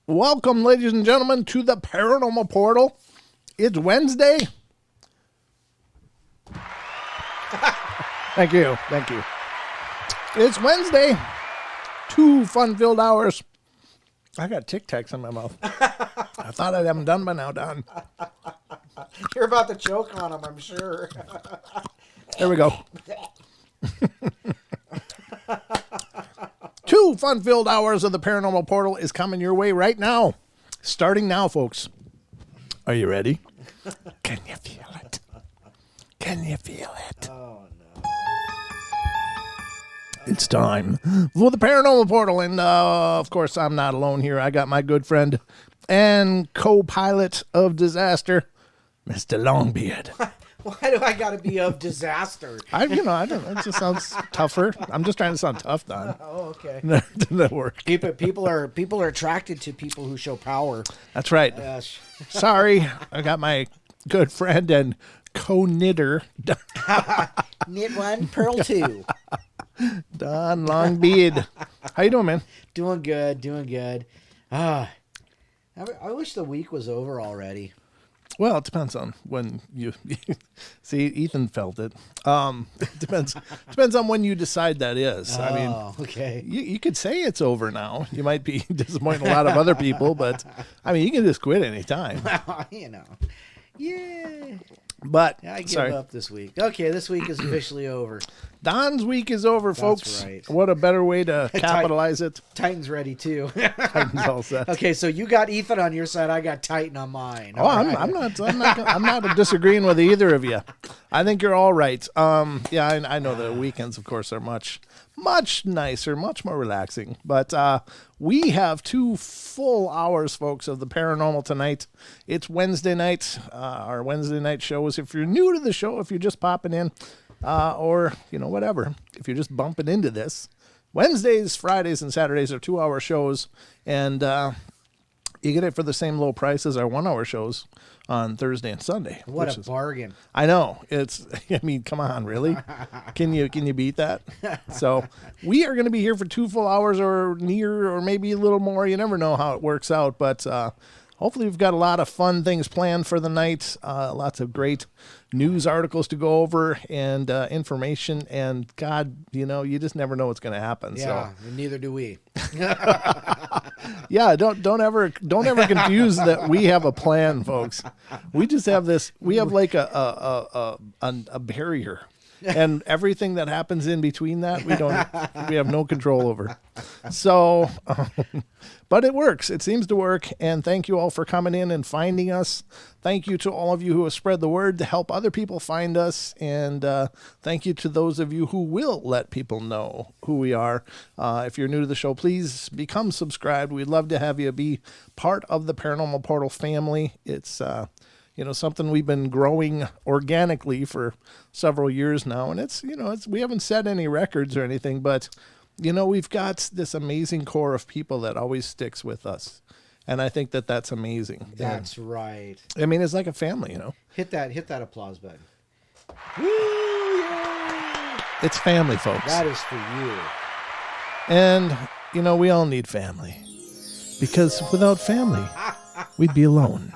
Welcome, ladies and gentlemen, to the Paranormal Portal. It's Wednesday. Thank you. It's Wednesday. 2 fun-filled hours. I got Tic Tacs in my mouth. I thought I'd have them done by now, Don. You're about to choke on them, I'm sure. There we go. 2 fun-filled hours of the Paranormal Portal is coming your way right now. Starting now, folks. Are you ready? Can you feel it? Can you feel it? Oh, no. It's time for the Paranormal Portal. And, of course, I'm not alone here. I got my good friend and co-pilot of disaster, Mr. Longbeard. Why do I got to be of disaster? I don't know. It just sounds tougher. I'm just trying to sound tough, Don. Oh, okay. That work. People are attracted to people who show power. That's right. Sorry, I got my good friend and co-knitter, Knit 1, purl 2. Don Longbeard. How you doing, man? Doing good. I wish the week was over already. Well, it depends on when you see. Ethan felt it. It depends on when you decide that is. Oh, I mean, okay. You could say it's over now. You might be disappointing a lot of other people, but I mean, you can just quit anytime. Yeah. But I give up this week. Okay, this week is officially over. Don's week is over, folks. Right. What a better way to capitalize it. Titan's ready too. Titan's all set. Okay, so you got Ethan on your side. I got Titan on mine. Oh, I'm not disagreeing with either of you. I think you're all right. Yeah, I know the weekends, of course, are much nicer, much more relaxing. But we have 2 full hours, folks, of the paranormal tonight. It's Wednesday night. Our Wednesday night shows. If you're new to the show, if you're just popping in, or whatever, if you're just bumping into this, Wednesdays, Fridays, and Saturdays are 2-hour shows, and you get it for the same low price as our 1-hour shows on Thursday and Sunday. What a bargain. I know. I mean, come on, really? Can you beat that? So we are going to be here for 2 full hours or near, or maybe a little more. You never know how it works out, but hopefully we've got a lot of fun things planned for the night. Lots of great news articles to go over and information. And God, you just never know what's going to happen. Yeah, so. And neither do we. Yeah, don't ever confuse that we have a plan, folks. We just have this. We have like a barrier, and everything that happens in between that we have no control over. So, but it works. It seems to work. And thank you all for coming in and finding us. Thank you to all of you who have spread the word to help other people find us. And thank you to those of you who will let people know who we are. If you're new to the show, please become subscribed. We'd love to have you be part of the Paranormal Portal family. It's something we've been growing organically for several years now. And we haven't set any records or anything, but we've got this amazing core of people that always sticks with us. And I think that's amazing. That's right. I mean, it's like a family, Hit that applause button. Woo, yeah. It's family, folks. That is for you. And, we all need family. Because without family, we'd be alone.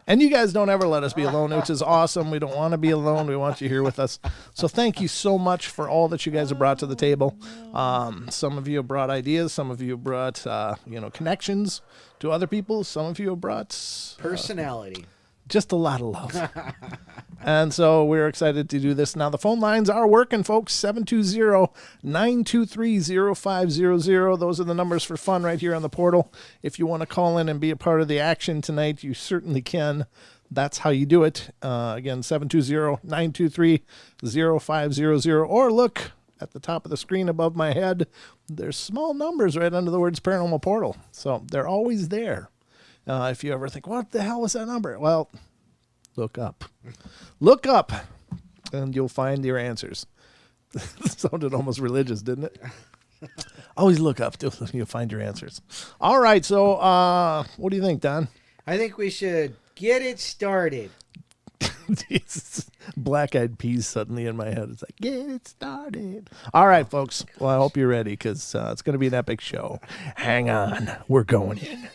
And you guys don't ever let us be alone, which is awesome. We don't want to be alone. We want you here with us. So thank you so much for all that you guys have brought to the table. Some of you have brought ideas. Some of you have brought, connections to other people. Some of you have brought personality. Just a lot of love. And so we're excited to do this. Now, the phone lines are working, folks. 720-923-0500. Those are the numbers for fun right here on the portal. If you want to call in and be a part of the action tonight, you certainly can. That's how you do it. Again, 720-923-0500. Or look at the top of the screen above my head. There's small numbers right under the words Paranormal Portal. So they're always there. If you ever think, what the hell was that number? Well, look up. Look up, and you'll find your answers. Sounded almost religious, didn't it? Always look up. You'll find your answers. All right, so what do you think, Don? I think we should get it started. Black-eyed peas suddenly in my head. It's like, get it started. All right, folks. Well, I hope you're ready because it's going to be an epic show. Hang on. We're going in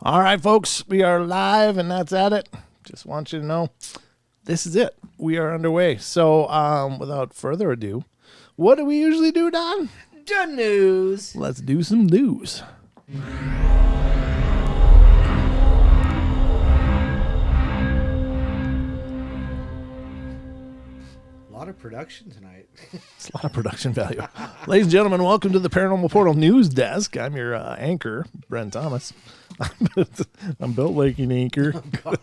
All right, folks, we are live, and that's at it. Just want you to know, this is it. We are underway. So, without further ado, what do we usually do, Don? The news. Let's do some news. A lot of production tonight. It's a lot of production value. Ladies and gentlemen, welcome to the Paranormal Portal News Desk. I'm your anchor, Brent Thomas. I'm built like an anchor. Oh,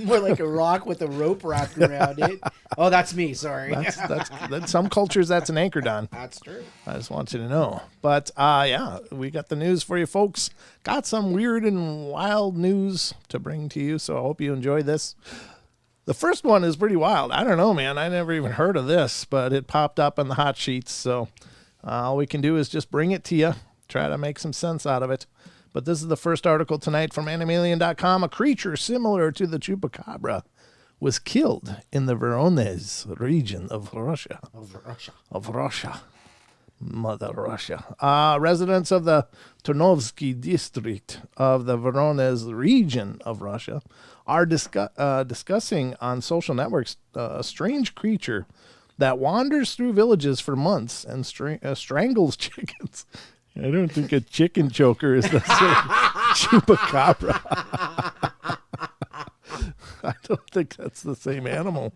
more like a rock with a rope wrapped around it. Oh, that's me. Sorry. That's some cultures, that's an anchor, Don. That's true. I just want you to know. But, yeah, we got the news for you, folks. Got some weird and wild news to bring to you, so I hope you enjoy this. The first one is pretty wild. I don't know, man. I never even heard of this, but it popped up in the hot sheets. So all we can do is just bring it to you, try to make some sense out of it. But this is the first article tonight from Animalien.com. A creature similar to the chupacabra was killed in the Voronezh region of Russia. Of Russia. Mother Russia. Residents of the Ternovsky district of the Voronezh region of Russia are discussing on social networks a strange creature that wanders through villages for months and strangles chickens. I don't think a chicken choker is the same chupacabra. I don't think that's the same animal.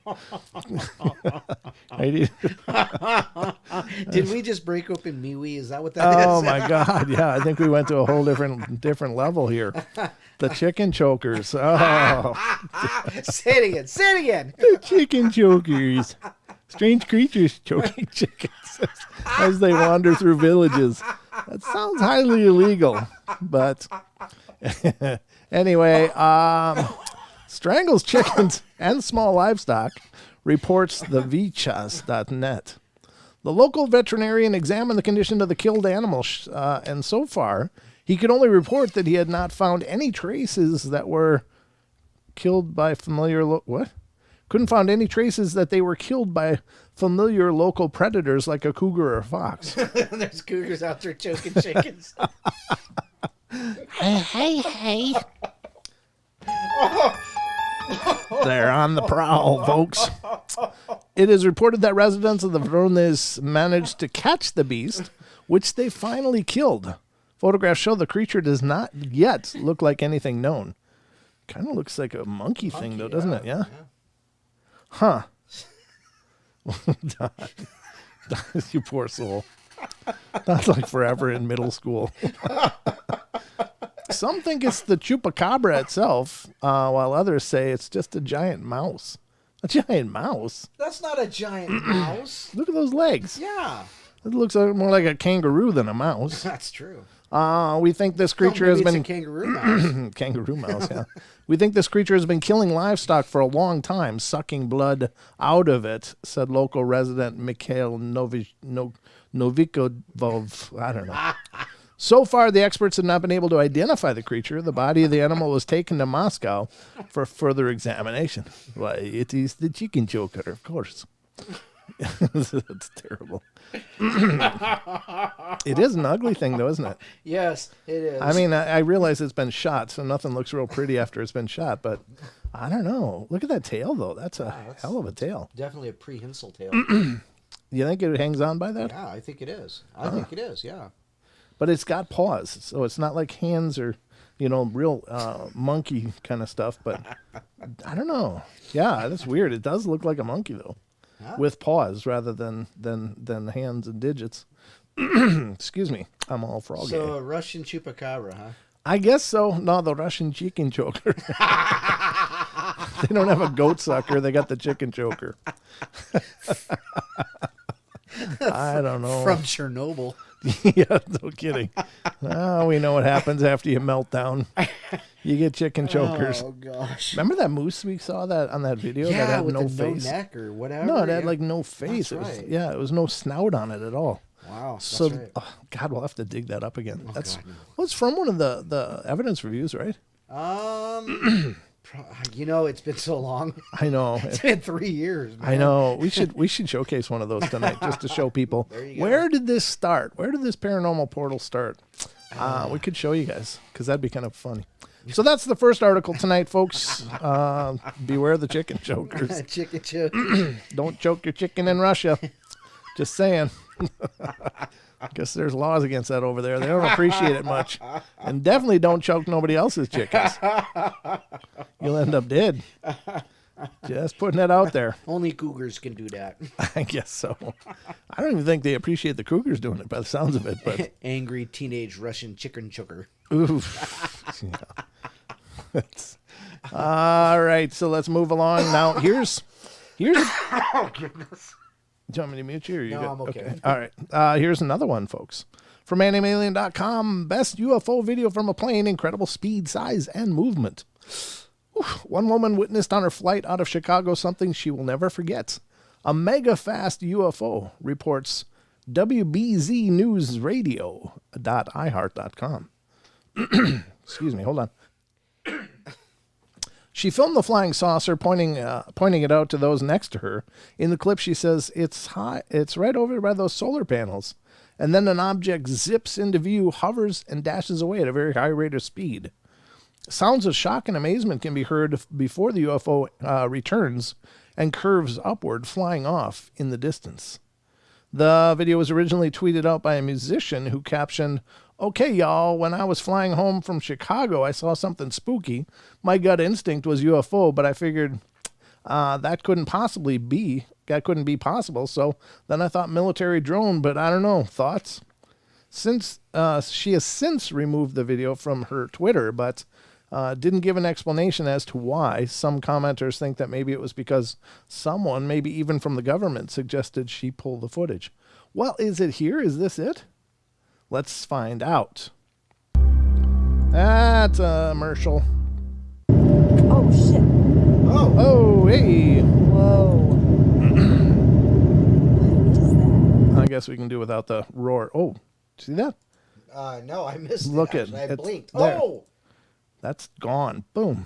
Did we just break open MeWe? Is that what that is? Oh my God! Yeah, I think we went to a whole different level here. The chicken chokers. Oh, Say it again. the chicken chokers. Strange creatures choking chickens as they wander through villages. That sounds highly illegal, but anyway. Strangles chickens and small livestock, reports the Vichas.net. The local veterinarian examined the condition of the killed animal, and so far, he could only report that he had not found any traces that were killed by Couldn't find any traces that they were killed by familiar local predators like a cougar or a fox. There's cougars out there choking chickens. Hey. They're on the prowl, folks. It is reported that residents of the Voronezh managed to catch the beast, which they finally killed. Photographs show the creature does not yet look like anything known. Kind of looks like a monkey thing, though, doesn't it? Yeah? Huh. You poor soul. That's like forever in middle school. Some think it's the chupacabra itself, while others say it's just a giant mouse. A giant mouse? That's not a giant mouse. Look at those legs. Yeah. It looks more like a kangaroo than a mouse. That's true. We think this creature has been... a kangaroo mouse. Kangaroo mouse, yeah. We think this creature has been killing livestock for a long time, sucking blood out of it, said local resident Mikhail Novikovov. I don't know. So far, the experts have not been able to identify the creature. The body of the animal was taken to Moscow for further examination. Why, it is the chicken choker, of course. That's terrible. It is an ugly thing, though, isn't it? Yes, it is. I mean, I realize it's been shot, so nothing looks real pretty after it's been shot, but I don't know. Look at that tail, though. That's a hell of a tail. Definitely a prehensile tail. You think it hangs on by that? Yeah, I think it is. I think it is, yeah. But it's got paws, so it's not like hands or, real monkey kind of stuff. But I don't know. Yeah, that's weird. It does look like a monkey, though, with paws rather than hands and digits. Excuse me. I'm all froggy. So a Russian chupacabra, huh? I guess so. No, the Russian chicken choker. They don't have a goat sucker. They got the chicken choker. I don't know. From Chernobyl. Yeah, no kidding. Oh, we know what happens after you melt down. You get chicken chokers. Oh gosh. Remember that moose we saw that on that video Yeah, that had with no the face? no neck or whatever. No, it had yeah. like no face. That's It was, right. yeah, it was no snout on it at all. Wow. So, that's right. oh, God, we'll have to dig that up again. That's God, no. well, it's from one of the evidence reviews, right? It's been so long. I know. It's been 3 years. Man. I know. We should showcase one of those tonight just to show people There you go. where did this start? Where did this paranormal portal start? We could show you guys because that'd be kind of funny. So that's the first article tonight, folks. Beware the chicken chokers. Chicken choke. Don't choke your chicken in Russia. Just saying. Guess there's laws against that over there. They don't appreciate it much. And definitely don't choke nobody else's chickens. You'll end up dead. Just putting it out there. Only cougars can do that. I guess so. I don't even think they appreciate the cougars doing it by the sounds of it. But Angry teenage Russian chicken choker. oof. Yeah. All right, so let's move along. Now, here's Oh, goodness. Do you want me to mute you? Or you No, good? I'm okay. All right. Here's another one, folks. From animalien.com, best UFO video from a plane, incredible speed, size, and movement. One woman witnessed on her flight out of Chicago something she will never forget. A mega fast UFO, reports WBZNewsRadio.iheart.com. Excuse me, hold on. She filmed the flying saucer, pointing it out to those next to her. In the clip, she says, "It's high. It's right over by those solar panels." And then an object zips into view, hovers, and dashes away at a very high rate of speed. Sounds of shock and amazement can be heard before the UFO returns and curves upward, flying off in the distance. The video was originally tweeted out by a musician who captioned, "Okay, y'all, when I was flying home from Chicago, I saw something spooky. My gut instinct was UFO, but I figured that couldn't be possible. So then I thought military drone, but I don't know. Thoughts?" Since she has since removed the video from her Twitter, but didn't give an explanation as to why. Some commenters think that maybe it was because someone, maybe even from the government, suggested she pull the footage. Well, is it here? Is this it? Let's find out. That's a commercial. Oh shit. Oh. Oh, hey. Whoa. What is that? I guess we can do without the roar. Oh, see that? No, I missed Look it. at Actually. I it's blinked. there. Oh. That's gone. Boom.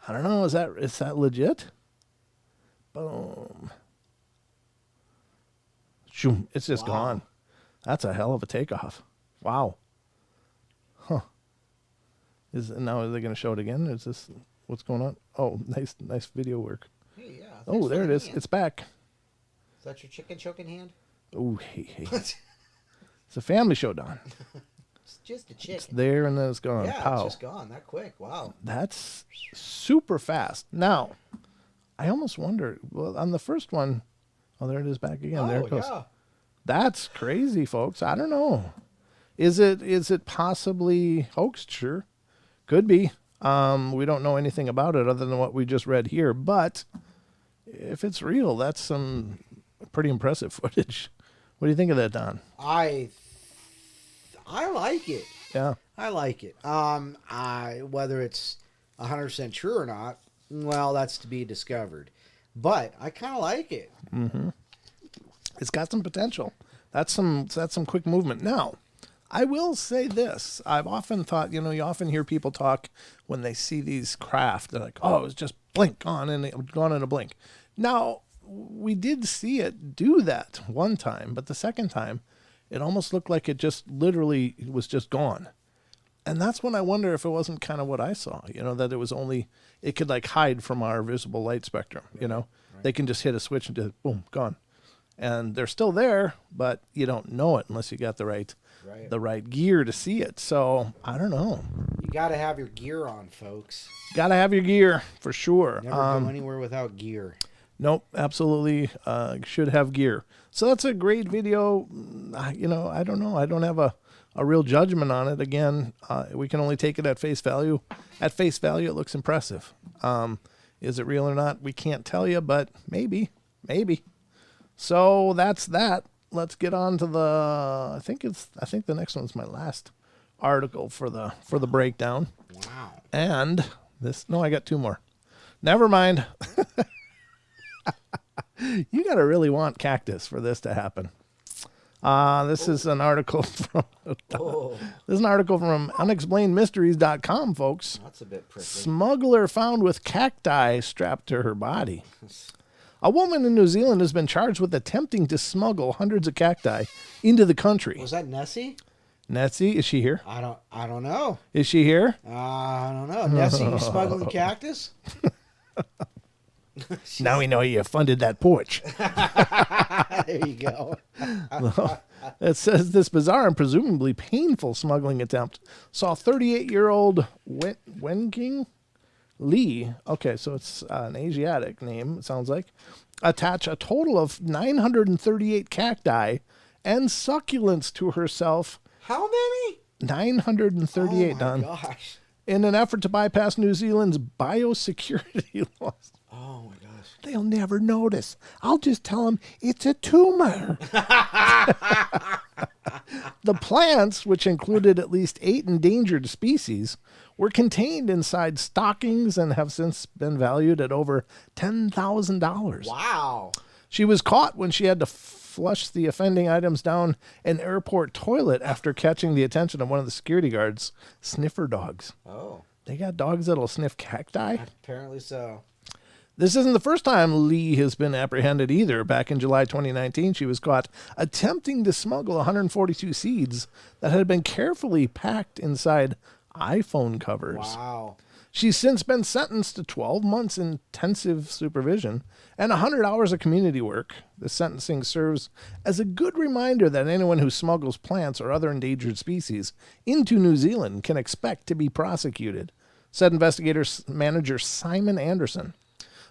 I don't know. Is that legit? Boom. Shoom. It's just Wow. gone. That's a hell of a takeoff. Wow. Huh. Now are they going to show it again? Is this what's going on? Oh, nice video work. Hey, yeah. Oh, there it is. It's back. Is that your chicken choking hand? Oh, hey. It's a family show, Don. It's just a chicken. It's there and then it's gone. Yeah, Pow. it's just gone that quick. Wow. That's super fast. Now, I almost wonder, well, on the first one, oh, there it is back again. There it goes. Yeah. That's crazy, folks. I don't know. Is it possibly hoaxed? Sure. Could be. We don't know anything about it other than what we just read here. But if it's real, that's some pretty impressive footage. What do you think of that, Don? I like it. Yeah. I like it. Whether it's 100% true or not, well, that's to be discovered. But I kind of like it. Mm-hmm. It's got some potential. That's some quick movement. Now, I will say this. I've often thought, you often hear people talk when they see these craft. They're like, oh, it was just blink, gone in a blink. Now, we did see it do that one time, but the second time, it almost looked like it just literally was just gone. And that's when I wonder if it wasn't kind of what I saw, that it could like hide from our visible light spectrum, Right. They can just hit a switch and just, boom, gone. And they're still there, but you don't know it unless you got the right gear to see it. So I don't know. You got to have your gear on, folks. Got to have your gear for sure. Never go anywhere without gear. Nope, absolutely should have gear. So that's a great video. I don't know. I don't have a real judgment on it. Again, we can only take it at face value. At face value, it looks impressive. Is it real or not? We can't tell you, but maybe. So that's that. let's get on to the. I think the next one's my last article for the breakdown. Wow. And this. No, I got two more. Never mind. You gotta really want cactus for this to happen. This is an article from. Oh, This is an article from unexplainedmysteries.com, folks. that's a bit prickly. Smuggler found with cacti strapped to her body. A woman in New Zealand has been charged with attempting to smuggle hundreds of cacti into the country. Was that Nessie? Nessie, is she here? I don't know. Is she here? I don't know. Nessie, you smuggling cactus? Now we know you funded that porch. There you go. It says this bizarre and presumably painful smuggling attempt saw 38-year-old Wenking Lee, okay, so it's an Asiatic name, it sounds like, attach a total of 938 cacti and succulents to herself. How many? 938, Oh my Don. gosh. In an effort to bypass New Zealand's biosecurity laws. Oh my gosh. They'll never notice. I'll just tell them it's a tumor. The plants, which included at least 8 endangered species, were contained inside stockings and have since been valued at over $10,000. Wow. She was caught when she had to flush the offending items down an airport toilet after catching the attention of one of the security guards' sniffer dogs. Oh, They got dogs that'll sniff cacti? apparently so. This isn't the first time Lee has been apprehended either. Back in July 2019, she was caught attempting to smuggle 142 seeds that had been carefully packed inside iPhone covers. Wow. She's since been sentenced to 12 months intensive supervision and 100 hours of community work. The sentencing serves as a good reminder that anyone who smuggles plants or other endangered species into New Zealand can expect to be prosecuted, said investigator manager Simon Anderson.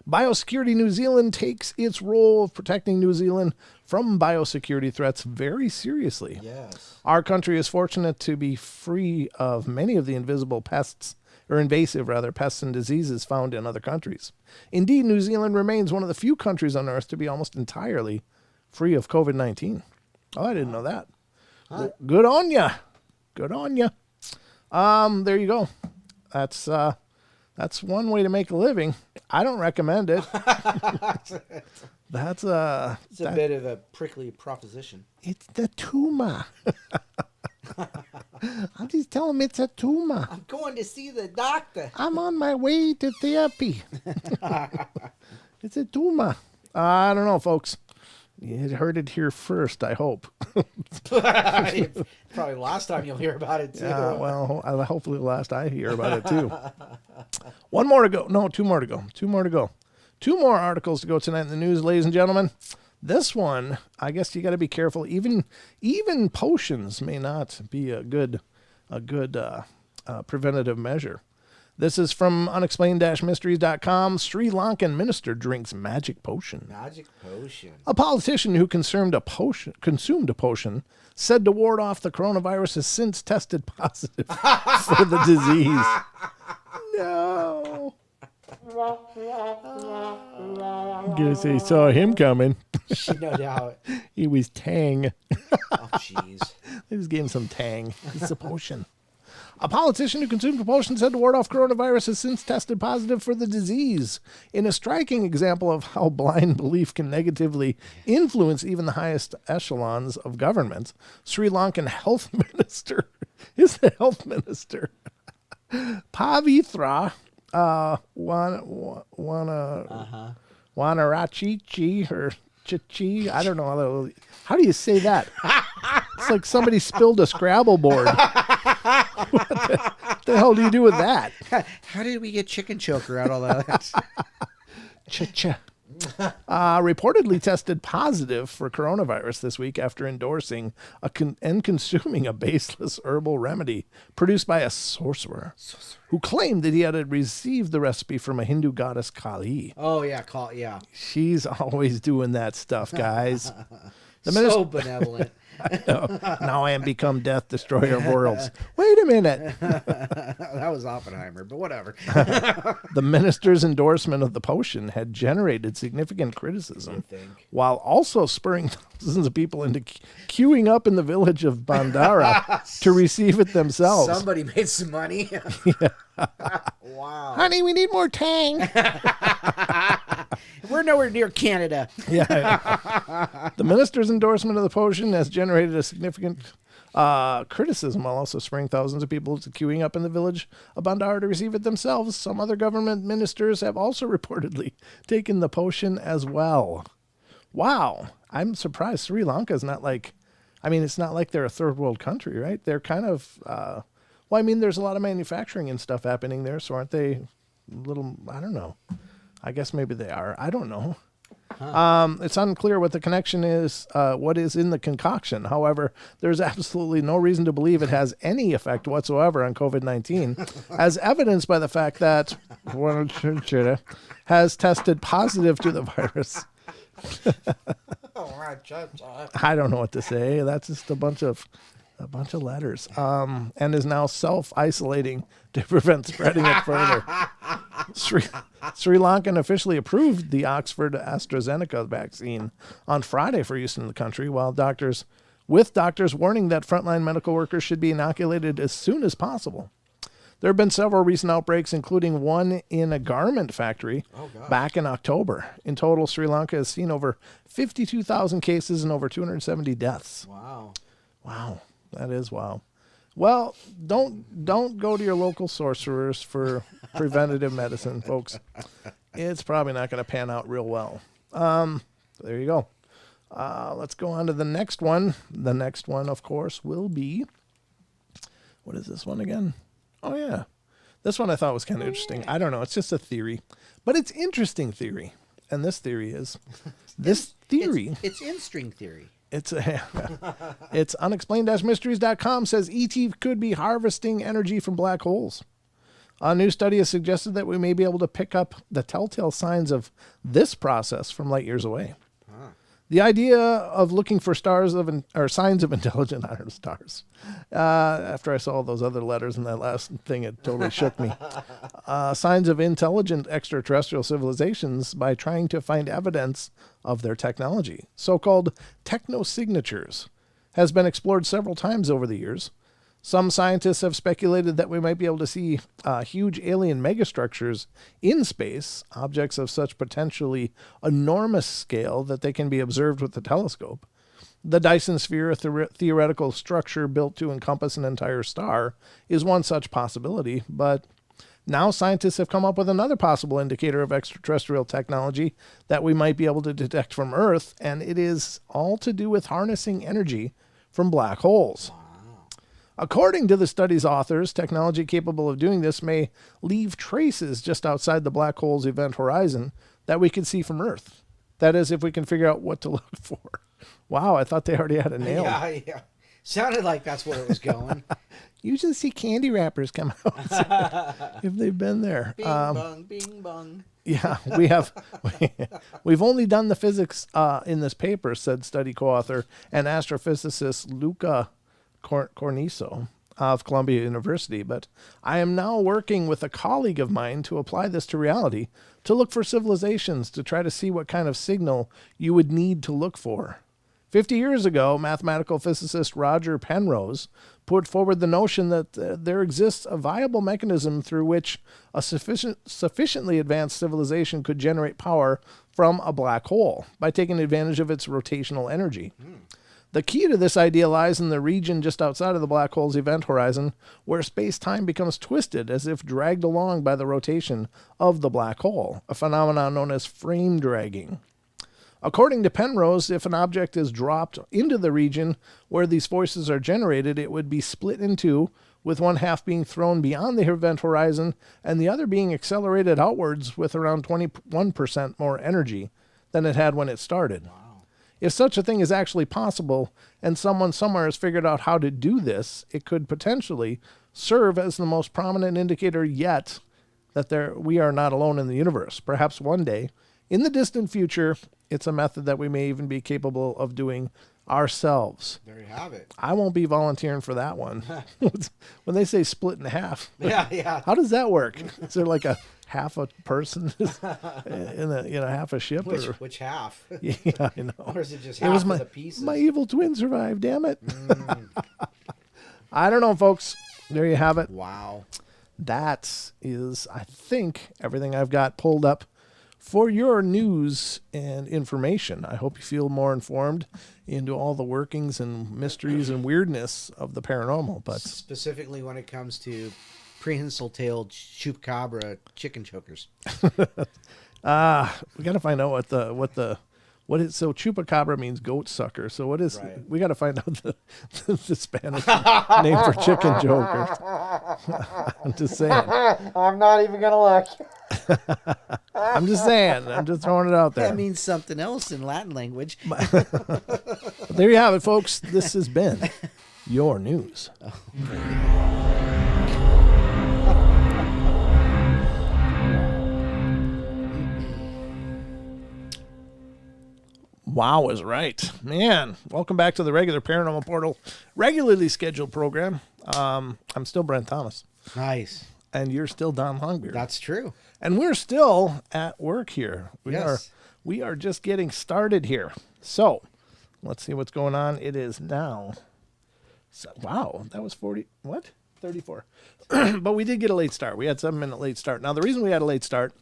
Biosecurity New Zealand takes its role of protecting New Zealand from biosecurity threats very seriously. Yes. Our country is fortunate to be free of many of the invisible pests, or invasive rather, pests and diseases found in other countries. Indeed, New Zealand remains one of the few countries on Earth to be almost entirely free of COVID-19. Oh, I didn't know that. Huh. Good on ya. Good on ya. There you go. That's one way to make a living. I don't recommend it. It's a bit of a prickly proposition. It's the tumor. I'll just tell him it's a tumor. I'm going to see the doctor. I'm on my way to therapy. It's a tumor. I don't know, folks. You heard it here first, I hope. Probably last time you'll hear about it too. Well, hopefully the last I hear about it too. One more to go. No, two more to go. Two more articles to go tonight in the news, ladies and gentlemen. This one, I guess you got to be careful. Even potions may not be a good preventative measure. This is from unexplained-mysteries.com. Sri Lankan minister drinks magic potion. Magic potion. A politician who consumed a potion said to ward off the coronavirus has since tested positive for the disease. No. Guess they saw him coming. No doubt. He was tang. Oh, jeez. They just gave him some tang. It's a potion. A politician who consumed a potion said to ward off coronavirus has since tested positive for the disease. In a striking example of how blind belief can negatively influence even the highest echelons of government, Sri Lankan health minister is the health minister. Pavitra Wanarachichi or Chichi. I don't know. How do you say that? It's like somebody spilled a Scrabble board. What the hell do you do with that? How did we get chicken choker out of that? Cha-cha. Reportedly tested positive for coronavirus this week after endorsing and consuming a baseless herbal remedy produced by a sorcerer who claimed that he had received the recipe from a Hindu goddess Kali. Oh, yeah. Yeah. She's always doing that stuff, guys. The So benevolent. Now I am become death, destroyer of worlds. Wait a minute. That was Oppenheimer, but whatever. The minister's endorsement of the potion had generated significant criticism, think? while also spurring thousands of people into queuing up in the village of Bandara to receive it themselves. Somebody made some money. Wow. Honey, we need more Tang. We're nowhere near Canada. Yeah. The minister's endorsement of the potion has generated a significant criticism, while also spurring thousands of people to queuing up in the village of Bandar to receive it themselves. Some other government ministers have also reportedly taken the potion as well. Wow. I'm surprised Sri Lanka is not like, I mean, it's not like they're a third world country, right? They're kind of, well, I mean, there's a lot of manufacturing and stuff happening there, so aren't they a little, I don't know. I guess maybe they are. I don't know. It's unclear what the connection is, what is in the concoction. However, there's absolutely no reason to believe it has any effect whatsoever on COVID-19, as evidenced by the fact that has tested positive to the virus. I don't know what to say. That's just a bunch of letters, and is now self-isolating to prevent spreading it further. Sri Lankan officially approved the Oxford AstraZeneca vaccine on Friday for use in the country, while doctors warning that frontline medical workers should be inoculated as soon as possible. There have been several recent outbreaks, including one in a garment factory back in October. In total, Sri Lanka has seen over 52,000 cases and over 270 deaths. Wow. That is wow. Well, don't go to your local sorcerers for preventative medicine, folks. It's probably not going to pan out real well. There you go. Let's go on to the next one. The next one, of course, will be, what is this one again? Oh, yeah. This one I thought was kind of interesting. I don't know. It's just a theory, but it's interesting theory. And this theory is, It's in-string theory. It's unexplained-mysteries.com says ET could be harvesting energy from black holes. A new study has suggested that we may be able to pick up the telltale signs of this process from light years away. The idea of looking for signs of intelligent, I don't know, stars. After I saw those other letters in that last thing, it totally shook me. Signs of intelligent extraterrestrial civilizations by trying to find evidence of their technology. So-called Techno Signatures has been explored several times over the years. Some scientists have speculated that we might be able to see huge alien megastructures in space, objects of such potentially enormous scale that they can be observed with the telescope. The Dyson sphere, a theoretical structure built to encompass an entire star, is one such possibility, but now scientists have come up with another possible indicator of extraterrestrial technology that we might be able to detect from Earth, and it is all to do with harnessing energy from black holes. According to the study's authors, technology capable of doing this may leave traces just outside the black hole's event horizon that we can see from Earth. That is, if we can figure out what to look for. Wow, I thought they already had it nailed. Yeah. Sounded like that's where it was going. Usually see candy wrappers come out if they've been there. Bing bong, bing bong. Yeah, we've only done the physics in this paper, said study co-author and astrophysicist Luca Corniso of Columbia University, but I am now working with a colleague of mine to apply this to reality, to look for civilizations, to try to see what kind of signal you would need to look for. 50 years ago, mathematical physicist Roger Penrose put forward the notion that there exists a viable mechanism through which a sufficiently advanced civilization could generate power from a black hole by taking advantage of its rotational energy. The key to this idea lies in the region just outside of the black hole's event horizon, where space-time becomes twisted as if dragged along by the rotation of the black hole, a phenomenon known as frame dragging. According to Penrose, if an object is dropped into the region where these forces are generated, it would be split in two, with one half being thrown beyond the event horizon and the other being accelerated outwards with around 21% more energy than it had when it started. If such a thing is actually possible, and someone somewhere has figured out how to do this, it could potentially serve as the most prominent indicator yet that we are not alone in the universe. Perhaps one day in the distant future, it's a method that we may even be capable of doing ourselves. There you have it. I won't be volunteering for that one. When they say split in half, Yeah. how does that work? Is there like a half a person in a half a ship? Which half? Yeah, I know. Or is it just It half was of my the pieces? my evil twin survived. Damn it! I don't know, folks. There you have it. Wow. That is, I think, everything I've got pulled up for your news and information. I hope you feel more informed into all the workings and mysteries and weirdness of the paranormal. But Specifically when it comes to prehensile-tailed chupacabra chicken chokers. we got to find out what is. So chupacabra means goat sucker. So what is? Right. We got to find out the Spanish name for chicken jokers. I'm just saying. I'm not even going to look. I'm just saying. I'm just throwing it out there. That means something else in Latin language. There you have it, folks. This has been your news. Wow is right. Man, welcome back to the regular Paranormal Portal, regularly scheduled program. I'm still Brent Thomas. Nice. And you're still Don Longbeard. That's true. And we're still at work here. Yes. We are just getting started here. So let's see what's going on. It is now. Wow, that was 40. What? 34. But we did get a late start. We had 7-minute late start. Now, the reason we had a late start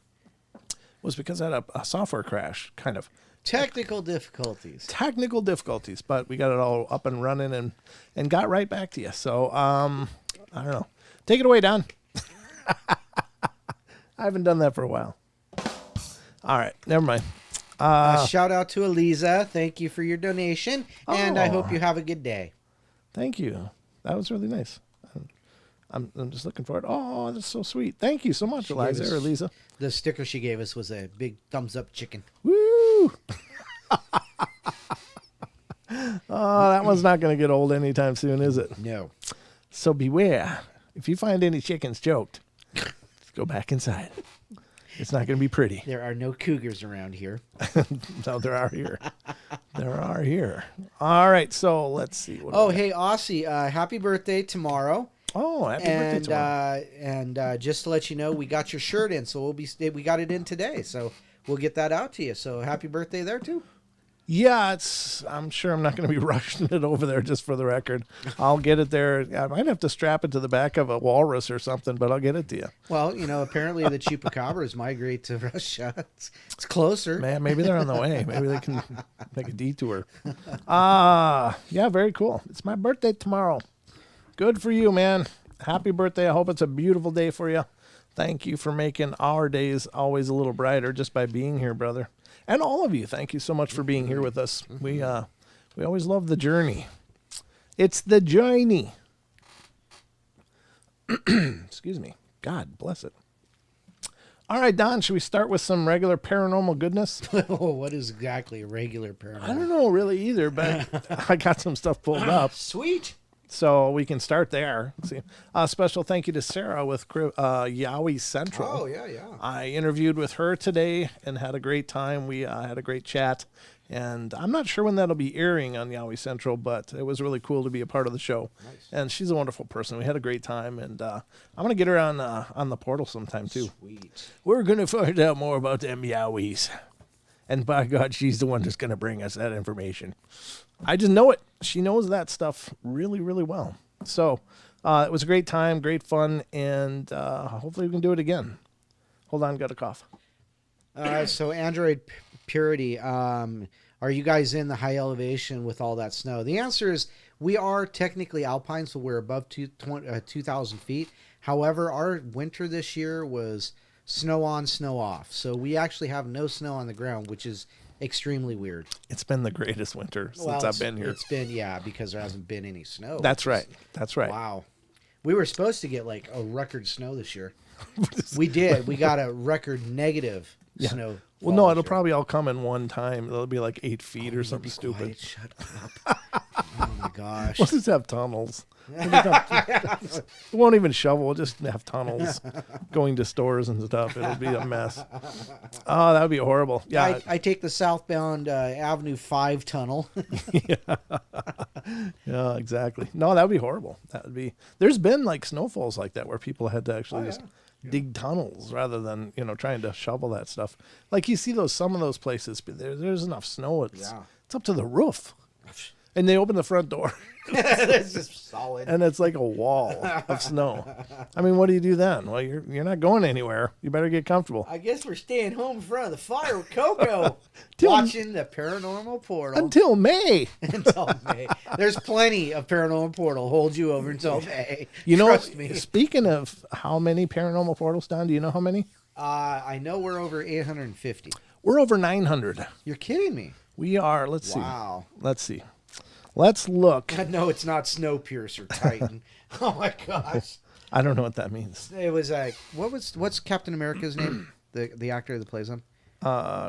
was because I had a software crash, kind of. Technical difficulties. Technical difficulties, but we got it all up and running and got right back to you. So, I don't know. Take it away, Don. I haven't done that for a while. All right, never mind. Shout out to Eliza. Thank you for your donation, and I hope you have a good day. Thank you. That was really nice. I'm just looking for it. Oh, that's so sweet. Thank you so much, Eliza or Lisa. The sticker she gave us was a big thumbs up chicken. Woo! Oh, that one's not going to get old anytime soon, is it? No. So beware. If you find any chickens choked, go back inside. It's not going to be pretty. There are no cougars around here. No, there are here. There are here. All right, so let's see. Hey, Aussie, happy birthday tomorrow. Oh, happy birthday tomorrow. And just to let you know, we got your shirt in, so we got it in today, so we'll get that out to you. So happy birthday there too. Yeah, I'm sure I'm not going to be rushing it over there, just for the record. I'll get it there. I might have to strap it to the back of a walrus or something, but I'll get it to you. Well, apparently the chupacabras migrate to Russia. It's closer. Man, maybe they're on the way. Maybe they can make a detour. Yeah, very cool. It's my birthday tomorrow. Good for you, man. Happy birthday. I hope it's a beautiful day for you. Thank you for making our days always a little brighter just by being here, brother. And all of you, thank you so much for being here with us. We always love the journey. It's the journey. Excuse me. God bless it. All right, Don, should we start with some regular paranormal goodness? What is exactly a regular paranormal? I don't know really either, but I got some stuff pulled up. Sweet. So we can start there. Let's see. Special thank you to Sarah with Yowie Central. Oh, yeah. I interviewed with her today and had a great time. We had a great chat. And I'm not sure when that'll be airing on Yowie Central, but it was really cool to be a part of the show. Nice. And she's a wonderful person. We had a great time. And I'm going to get her on the portal sometime, too. Sweet. We're going to find out more about them Yowies. And by God, she's the one that's going to bring us that information. I just know it. She knows that stuff really, really well. So it was a great time, great fun, and hopefully we can do it again. Hold on, got a cough. So Android Purity, are you guys in the high elevation with all that snow? The answer is we are technically alpine, so we're above 2,000 feet. However, our winter this year was snow on, snow off. So we actually have no snow on the ground, which is extremely weird. It's been the greatest winter since I've been here. It's been, because there hasn't been any snow. That's right. That's right. Wow. We were supposed to get like a record snow this year. We did. We got a record negative snow. Well, no, it'll probably all come in one time. It'll be like 8 feet or something stupid. Quiet, shut up. my gosh. We'll just have tunnels. We won't even shovel. We'll just have tunnels going to stores and stuff. It'll be a mess. Oh, that would be horrible. Yeah. I take the southbound Avenue 5 tunnel. Yeah, exactly. No, that would be horrible. That would be. There's been like snowfalls like that where people had to actually just dig tunnels rather than trying to shovel that stuff. Like you see some of those places. There's enough snow. It's up to the roof, and they open the front door. It's just solid. And it's like a wall of snow. I mean, what do you do then? Well, you're not going anywhere. You better get comfortable. I guess we're staying home in front of the fire with Coco, watching the Paranormal Portal Until May. until May. There's plenty of Paranormal Portal. Hold you over until May. Trust me. Speaking of how many Paranormal Portals, Don, do you know how many? I know we're over 850. We're over 900. You're kidding me. We are. Let's see. Wow. Let's see. Let's look. No, it's not Snowpiercer Titan. Oh my gosh. I don't know what that means. It was what's Captain America's name? The actor that plays him?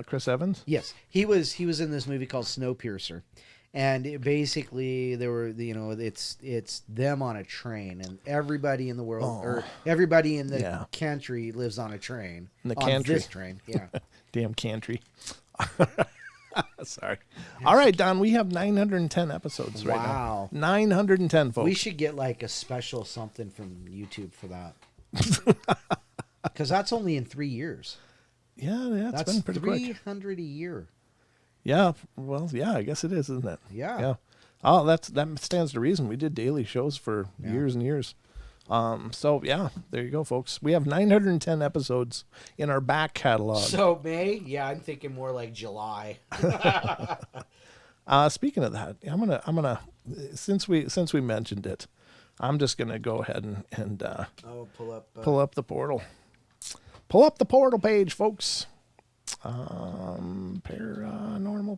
Chris Evans? Yes. He was in this movie called Snowpiercer. And basically there were it's them on a train, and everybody in the world or everybody in the country lives on a train. In the on country. This train. Yeah. Damn country. Sorry. All right, Don, we have 910 episodes right now. Wow. 910, folks. We should get like a special something from YouTube for that. Because that's only in 3 years. Yeah, it's That's been pretty quick. 300 a year. Yeah, well, yeah, I guess it is, isn't it? Yeah. Oh, that stands to reason. We did daily shows for years and years. So yeah, there you go, folks. We have 910 episodes in our back catalog. So May? Yeah, I'm thinking more like July. Speaking of that, I'm gonna since we mentioned it, I'm just gonna go ahead and pull up the portal. Pull up the portal page, folks. Paranormal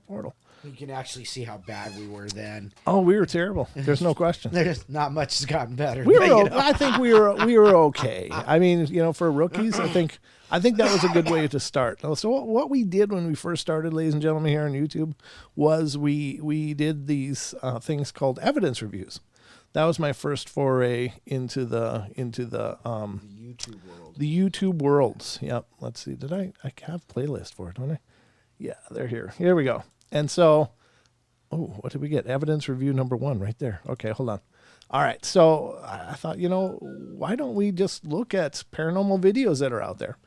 Portal. You can actually see how bad we were then. Oh, we were terrible. There's no question. There's not much has gotten better. I think we were okay. I mean, for rookies, I think that was a good way to start. So what we did when we first started, ladies and gentlemen, here on YouTube, was we did these things called evidence reviews. That was my first foray into the YouTube world. The YouTube worlds. Yep. Let's see. Did I have a playlist for it, don't I? Yeah, they're here. Here we go. And so, what did we get? Evidence review number 1 right there. Okay, hold on. All right. So I thought, why don't we just look at paranormal videos that are out there?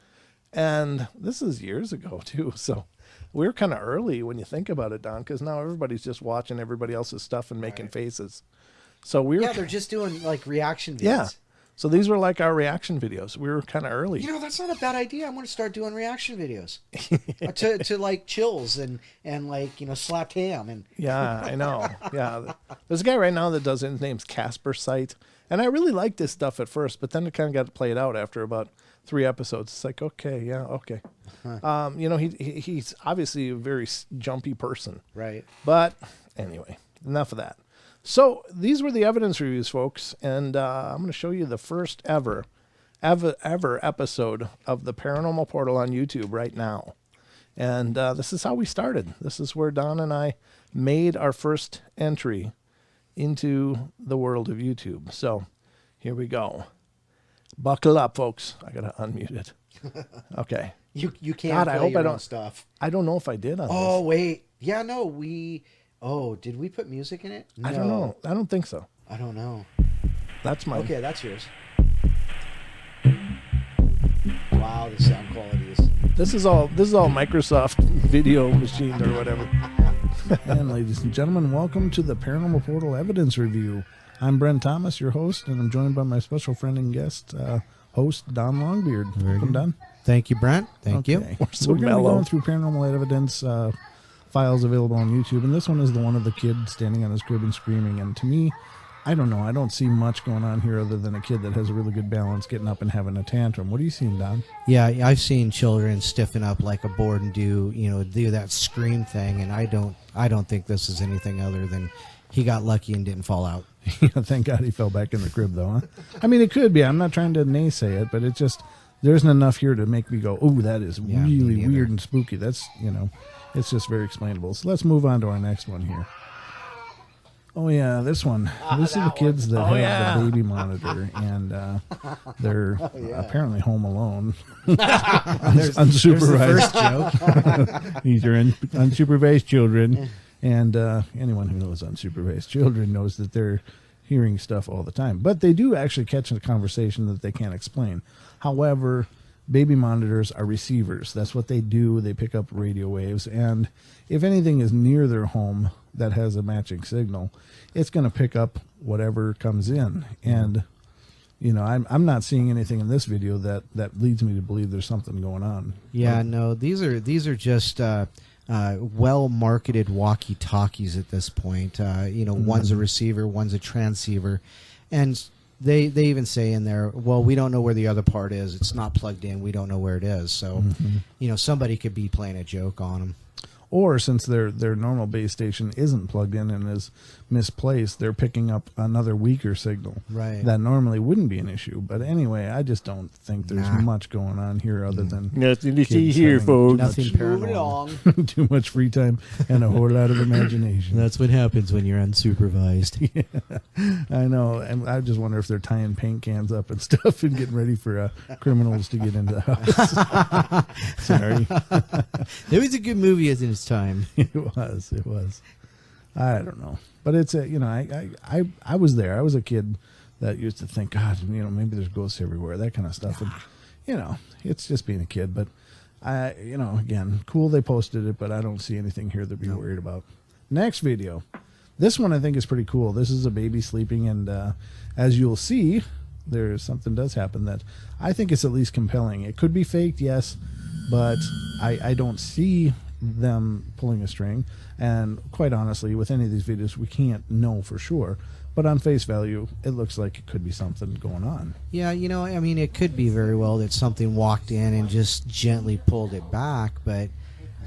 And this is years ago too. So we're kind of early when you think about it, Don, because now everybody's just watching everybody else's stuff and making faces. So they're just doing like reaction videos. Yeah. So these were like our reaction videos. We were kind of early. That's not a bad idea. I'm going to start doing reaction videos to like chills and like slapped ham and. Yeah, I know. Yeah, there's a guy right now that does it. His name's Casper Sight, and I really liked this stuff at first, but then it kind of got played out after about 3 episodes. It's like, okay, yeah, okay. Huh. He's obviously a very jumpy person, right? But anyway, enough of that. So these were the evidence reviews, folks, and I'm going to show you the first ever episode of the Paranormal Portal on YouTube right now. And this is how we started. This is where Don and I made our first entry into the world of YouTube. So here we go. Buckle up, folks. I got to unmute it. Okay. You can't play your own stuff. I don't know if I did on this. Oh, wait. Yeah, no, did we put music in it? No. I don't know. I don't think so. I don't know. That's mine. Okay, that's yours. Wow, the sound quality is. This is all Microsoft video machine or whatever. And ladies and gentlemen, welcome to the Paranormal Portal Evidence Review. I'm Brent Thomas, your host, and I'm joined by my special friend and guest, host Don Longbeard. Welcome, Don. Thank you, Brent. Thank you. We're going to be going through paranormal evidence files available on YouTube, and this one is the one of the kid standing on his crib and screaming. And to me, I don't know. I don't see much going on here other than a kid that has a really good balance getting up and having a tantrum. What are you seeing, Don? Yeah, I've seen children stiffen up like a board and do that scream thing, and I don't think this is anything other than he got lucky and didn't fall out. Thank God he fell back in the crib, though, huh? I mean, it could be. I'm not trying to naysay it, but it's just, there isn't enough here to make me go, oh, that is really weird and spooky. That's, it's just very explainable. So let's move on to our next one here. Oh yeah, this one. This is the kids that have the baby monitor, and they're apparently home alone. Unsupervised. Joke. These are unsupervised children, and anyone who knows unsupervised children knows that they're hearing stuff all the time. But they do actually catch a conversation that they can't explain. However, baby monitors are receivers. That's what they do. They pick up radio waves, and if anything is near their home that has a matching signal, it's going to pick up whatever comes in. And you know, I'm not seeing anything in this video that leads me to believe there's something going on. Yeah, no, these are just well marketed walkie talkies at this point. You know, one's a receiver, one's a transceiver, and they even say in there, well, we don't know where the other part is. It's not plugged in. We don't know where it is. So, you know, somebody could be playing a joke on them. Or since their normal base station isn't plugged in and is misplaced, they're picking up another weaker signal. Right. That normally wouldn't be an issue. But anyway, I just don't think there's much going on here other than nothing to see kids here, having folks. Nothing paranormal. too much free time and a whole lot of imagination. That's what happens when you're unsupervised. I know. And I just wonder if they're tying paint cans up and stuff and getting ready for criminals to get into the house. Sorry. It was a good movie as in its time. It was. I don't know. But it's a, you know, I was there. I was a kid that used to think, God, you know, maybe there's ghosts everywhere, that kind of stuff. And, you know, it's just being a kid. But, you know, again, cool they posted it, but I don't see anything here to be worried about. Next video. This one I think is pretty cool. This is a baby sleeping, and as you'll see, there's something does happen that I think is at least compelling. It could be faked, yes, but I don't see them pulling a string. And quite honestly, with any of these videos, we can't know for sure. But on face value, it looks like it could be something going on. Yeah, you know, I mean, it could be very well that something walked in and just gently pulled it back, but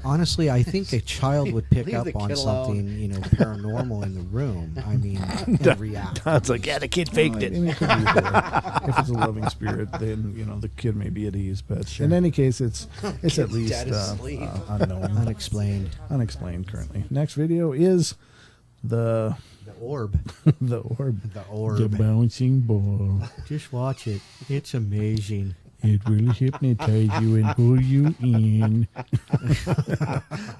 honestly, I think a child would pick up on something, you know, paranormal in the room. I mean, and react. Don's like, yeah, the kid faked it. It could be if it's a loving spirit, then, you know, the kid may be at ease. But in any case, it's at least unknown. Unexplained currently. Next video is the orb. The orb. The orb. The bouncing ball. Just watch it. It's amazing. It will hypnotize you and pull you in.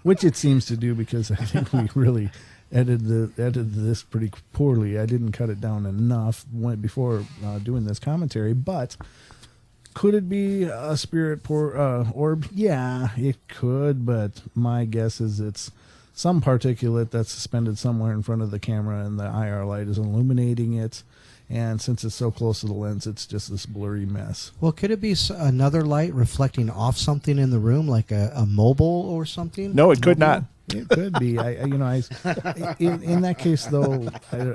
Which it seems to do, because I think we really edited this pretty poorly. I didn't cut it down enough before doing this commentary. But could it be a spirit orb? Yeah, it could. But my guess is it's some particulate that's suspended somewhere in front of the camera, and the IR light is illuminating it. And since it's so close to the lens, it's just this blurry mess. Well, could it be another light reflecting off something in the room, like a mobile or something? No, it could not. It could be. In that case, though,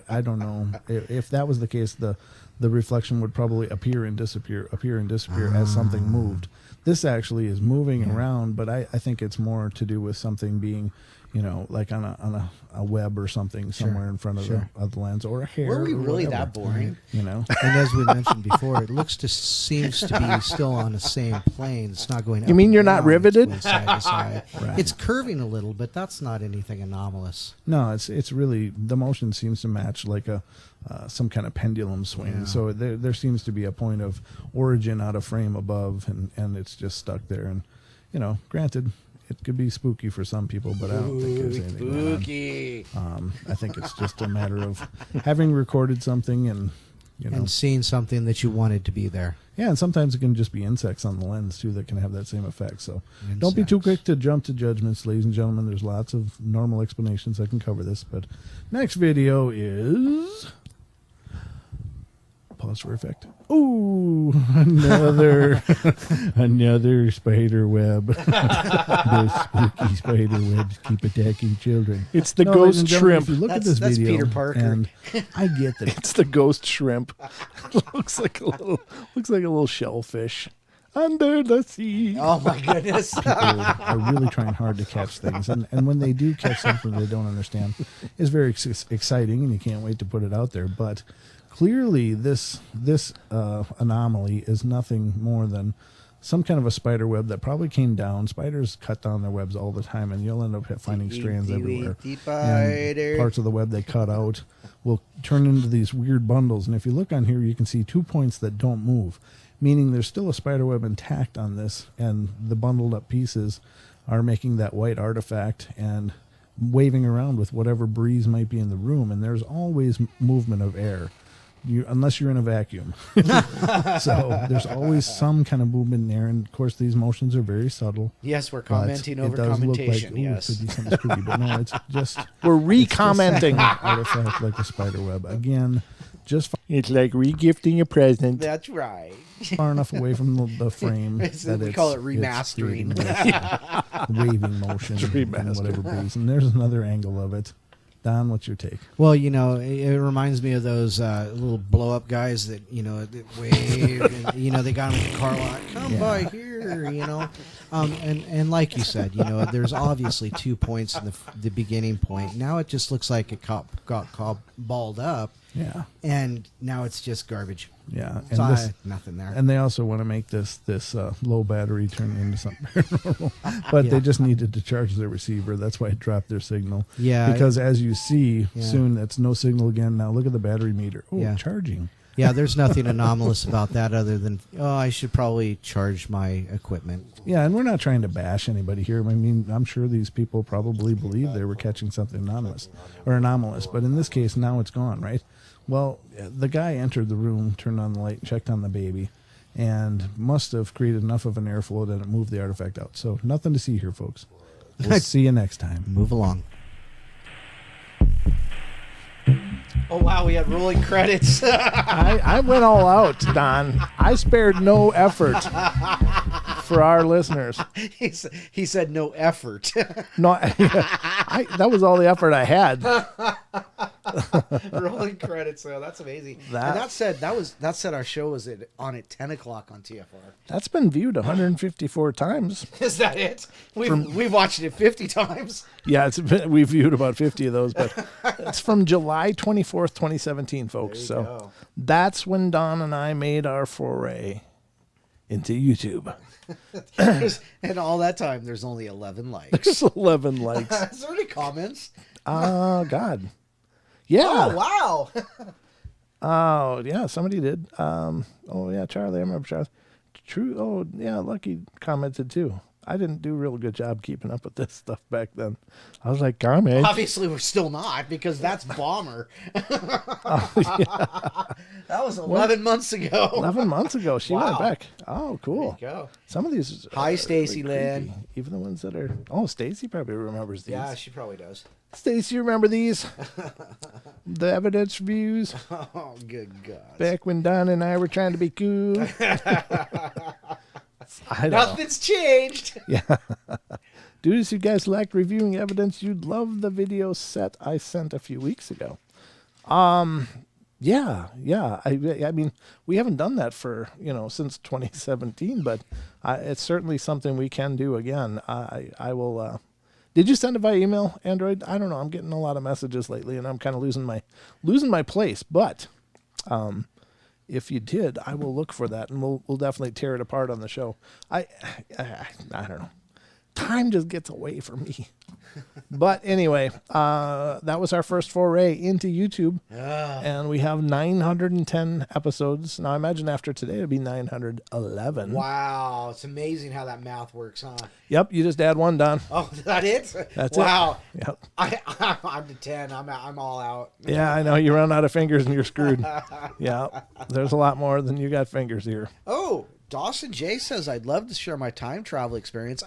I don't know. If that was the case, the reflection would probably appear and disappear as something moved. This actually is moving around, but I think it's more to do with something being, you know, like on a web or something somewhere in front of the lens, or a hair. Were we or really whatever. that boring? You know. And as we mentioned before, it seems to be still on the same plane. It's not going. You mean you're not down, riveted? it's going side to side. Right. It's curving a little, but that's not anything anomalous. No, it's really, the motion seems to match like some kind of pendulum swing. Yeah. So there seems to be a point of origin out of frame above, and it's just stuck there. And, you know, granted, it could be spooky for some people, but I don't think there's anything going on. Spooky. I think it's just a matter of having recorded something and, you know. And seeing something that you wanted to be there. Yeah, and sometimes it can just be insects on the lens, too, that can have that same effect. So don't be too quick to jump to judgments, ladies and gentlemen. There's lots of normal explanations that can cover this. But next video is... Pause for effect. Ooh, another spider web. Those spooky spider webs keep attacking children. It's the ladies ghost and gentlemen, shrimp. If you look at this That's video, Peter Parker. and I get that It's the ghost shrimp. looks like a little shellfish under the sea. Oh my goodness! people are really trying hard to catch things, and when they do catch something they don't understand, it's very exciting, and you can't wait to put it out there. But clearly, this anomaly is nothing more than some kind of a spider web that probably came down. Spiders cut down their webs all the time, and you'll end up finding strands everywhere. And parts of the web they cut out will turn into these weird bundles. And if you look on here, you can see 2 points that don't move, meaning there's still a spider web intact on this, and the bundled up pieces are making that white artifact and waving around with whatever breeze might be in the room. And there's always movement of air. Unless you're in a vacuum. So there's always some kind of movement in there. And of course, these motions are very subtle. Yes, we're commenting over it does commentation. Look like, Yes. it could be something spooky, but no, it's just We're re-commenting. artifact like a spider web. Again, just It's like re-gifting a present. That's right. far enough away from the frame that We call it it's remastering. creating this waving motion and whatever breeze. And there's another angle of it. Don, what's your take? Well, it reminds me of those little blow-up guys that, that wave, and, they got them in the car lot. Come by here, And like you said, there's obviously 2 points in the beginning point. Now it just looks like it got balled up. Yeah. And now it's just garbage. Yeah. So And nothing there. And they also want to make this low battery turn into something paranormal, but they just needed to charge their receiver. That's why it dropped their signal. Yeah, because as you see, soon it's no signal again. Now look at the battery meter. Oh, charging. Yeah, there's nothing anomalous about that other than I should probably charge my equipment. Yeah, and we're not trying to bash anybody here. I mean, I'm sure these people probably believe they were catching something anomalous, but in this case, now it's gone, right? Well, the guy entered the room, turned on the light, checked on the baby, and must have created enough of an airflow that it moved the artifact out. So nothing to see here, folks. We'll see you next time. Move along. Oh, wow, we had rolling credits. I went all out, Don. I spared no effort for our listeners. He said no effort. No, that was all the effort I had. Rolling credits, though. That's amazing. That said our show was on at 10 o'clock on TFR. That's been viewed 154 times. Is that it? We've watched it 50 times. Yeah, we've viewed about 50 of those, but it's from July 24th, 2017, folks. So that's when Don and I made our foray into YouTube. And all that time, there's only 11 likes. There's 11 likes. Is there any comments? Oh, God. Yeah. Oh, wow. Oh, yeah, somebody did. Oh, yeah, Charlie. I remember Charlie. True. Oh, yeah, Lucky commented too. I didn't do a real good job keeping up with this stuff back then. I was like, comment. Obviously, we're still not, because that's Bomber. Oh, yeah. That was 11 months ago. 11 months ago. She Wow. went back. Oh, cool. There you go. Some of these. Hi, Stacy really Lynn. creepy. Even the ones that are. Oh, Stacy probably remembers these. Yeah, she probably does. Stacy, you remember these? The evidence reviews Oh, good God. back when Don and I were trying to be cool. I know. Nothing's changed. Yeah. Dudes, you guys liked reviewing evidence, you'd love the video set I sent a few weeks ago. Yeah. I mean, we haven't done that for, since 2017, but it's certainly something we can do again. I will, did you send it by email, Android? I don't know. I'm getting a lot of messages lately and I'm kind of losing my place, but, if you did, I will look for that, and we'll definitely tear it apart on the show. I don't know. Time just gets away from me. But anyway, that was our first foray into YouTube, and we have 910 episodes. Now, I imagine after today it'll be 911. Wow, it's amazing how that math works, huh? Yep, you just add one, Don. Oh, is that it? That's wow. it. Yep. I'm to 10. I'm all out. Yeah, I know. You run out of fingers and you're screwed. Yeah, there's a lot more than you got fingers here. Oh, Dawson J says, I'd love to share my time travel experience.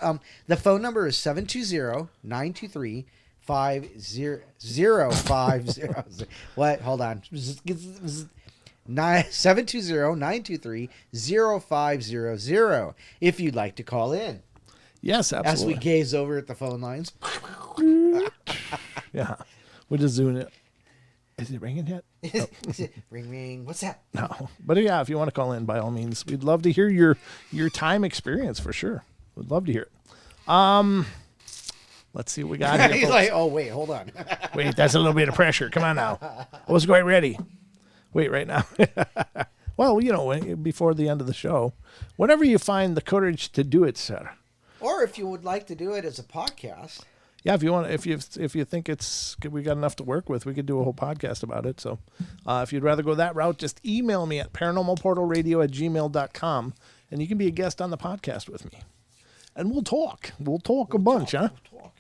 The phone number is 720-923-5050. What? Hold on. 720-923-0500 if you'd like to call in. Yes, absolutely. As we gaze over at the phone lines. Yeah, we'll just zoom it. Is it ringing yet? Oh. Ring, ring. What's that? No, but yeah, if you want to call in, by all means, we'd love to hear your time experience for sure. We'd love to hear it. Let's see what we got here. He's folks. like, oh wait, hold on. Wait, that's a little bit of pressure. Come on now. I wasn't quite ready. Wait, right now. Well, before the end of the show, whenever you find the courage to do it, sir. Or if you would like to do it as a podcast. Yeah, if you want, if you think we got enough to work with, we could do a whole podcast about it. So, if you'd rather go that route, just email me at paranormalportalradio@gmail.com, and you can be a guest on the podcast with me, and we'll talk. We'll talk a bunch, huh? We'll talk.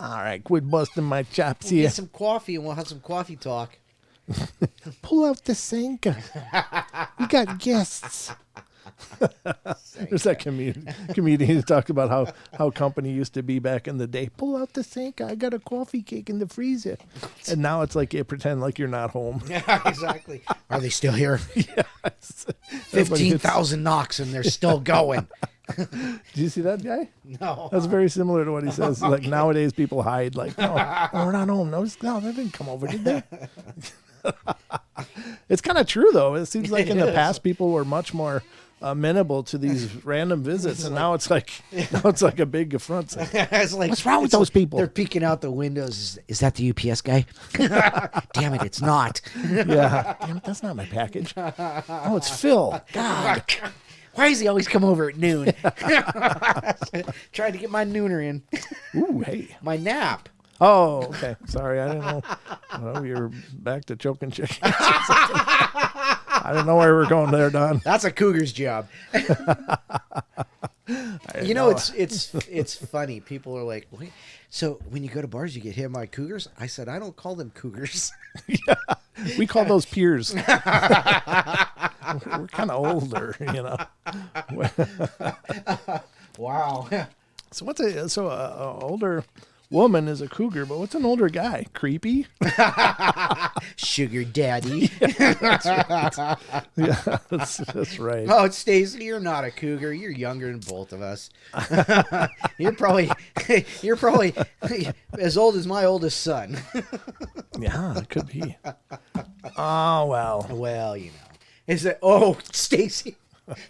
All right, quit busting my chops We'll here. get some coffee, and we'll have some coffee talk. Pull out the Sanka. We got guests. There's that comedian who talked about how company used to be back in the day. Pull out the Sanka. I got a coffee cake in the freezer. And now it's like you pretend like you're not home. Yeah, exactly. Are they still here? Yes. 15,000 knocks, and they're still going. Did you see that guy? No. That's very similar to what he says. Like nowadays people hide like, no, we're not home. No, they didn't come over, did they? It's kind of true though. It seems like in the past people were much more amenable to these random visits, and now it's like a big affront. It's like, what's wrong with those people? They're peeking out the windows. Is that the UPS guy? Damn it, it's not. Yeah. Damn it, that's not my package. Oh, it's Phil. God. Why does he always come over at noon? Trying to get my nooner in. Ooh, hey. My nap. Oh, okay. Sorry, I didn't know. Well, you're back to choking chickens. I didn't know where we were going there, Don. That's a cougar's job. It's funny. People are like, wait, so when you go to bars, you get hit by cougars? I said, I don't call them cougars. Yeah, we call those peers. We're kind of older, Wow. So older woman is a cougar, but what's an older guy? Creepy? Sugar daddy. Yeah, that's right. Oh, Stacy, you're not a cougar. You're younger than both of us. You're probably as old as my oldest son. Yeah, it could be. Oh, well. Well, Stacy,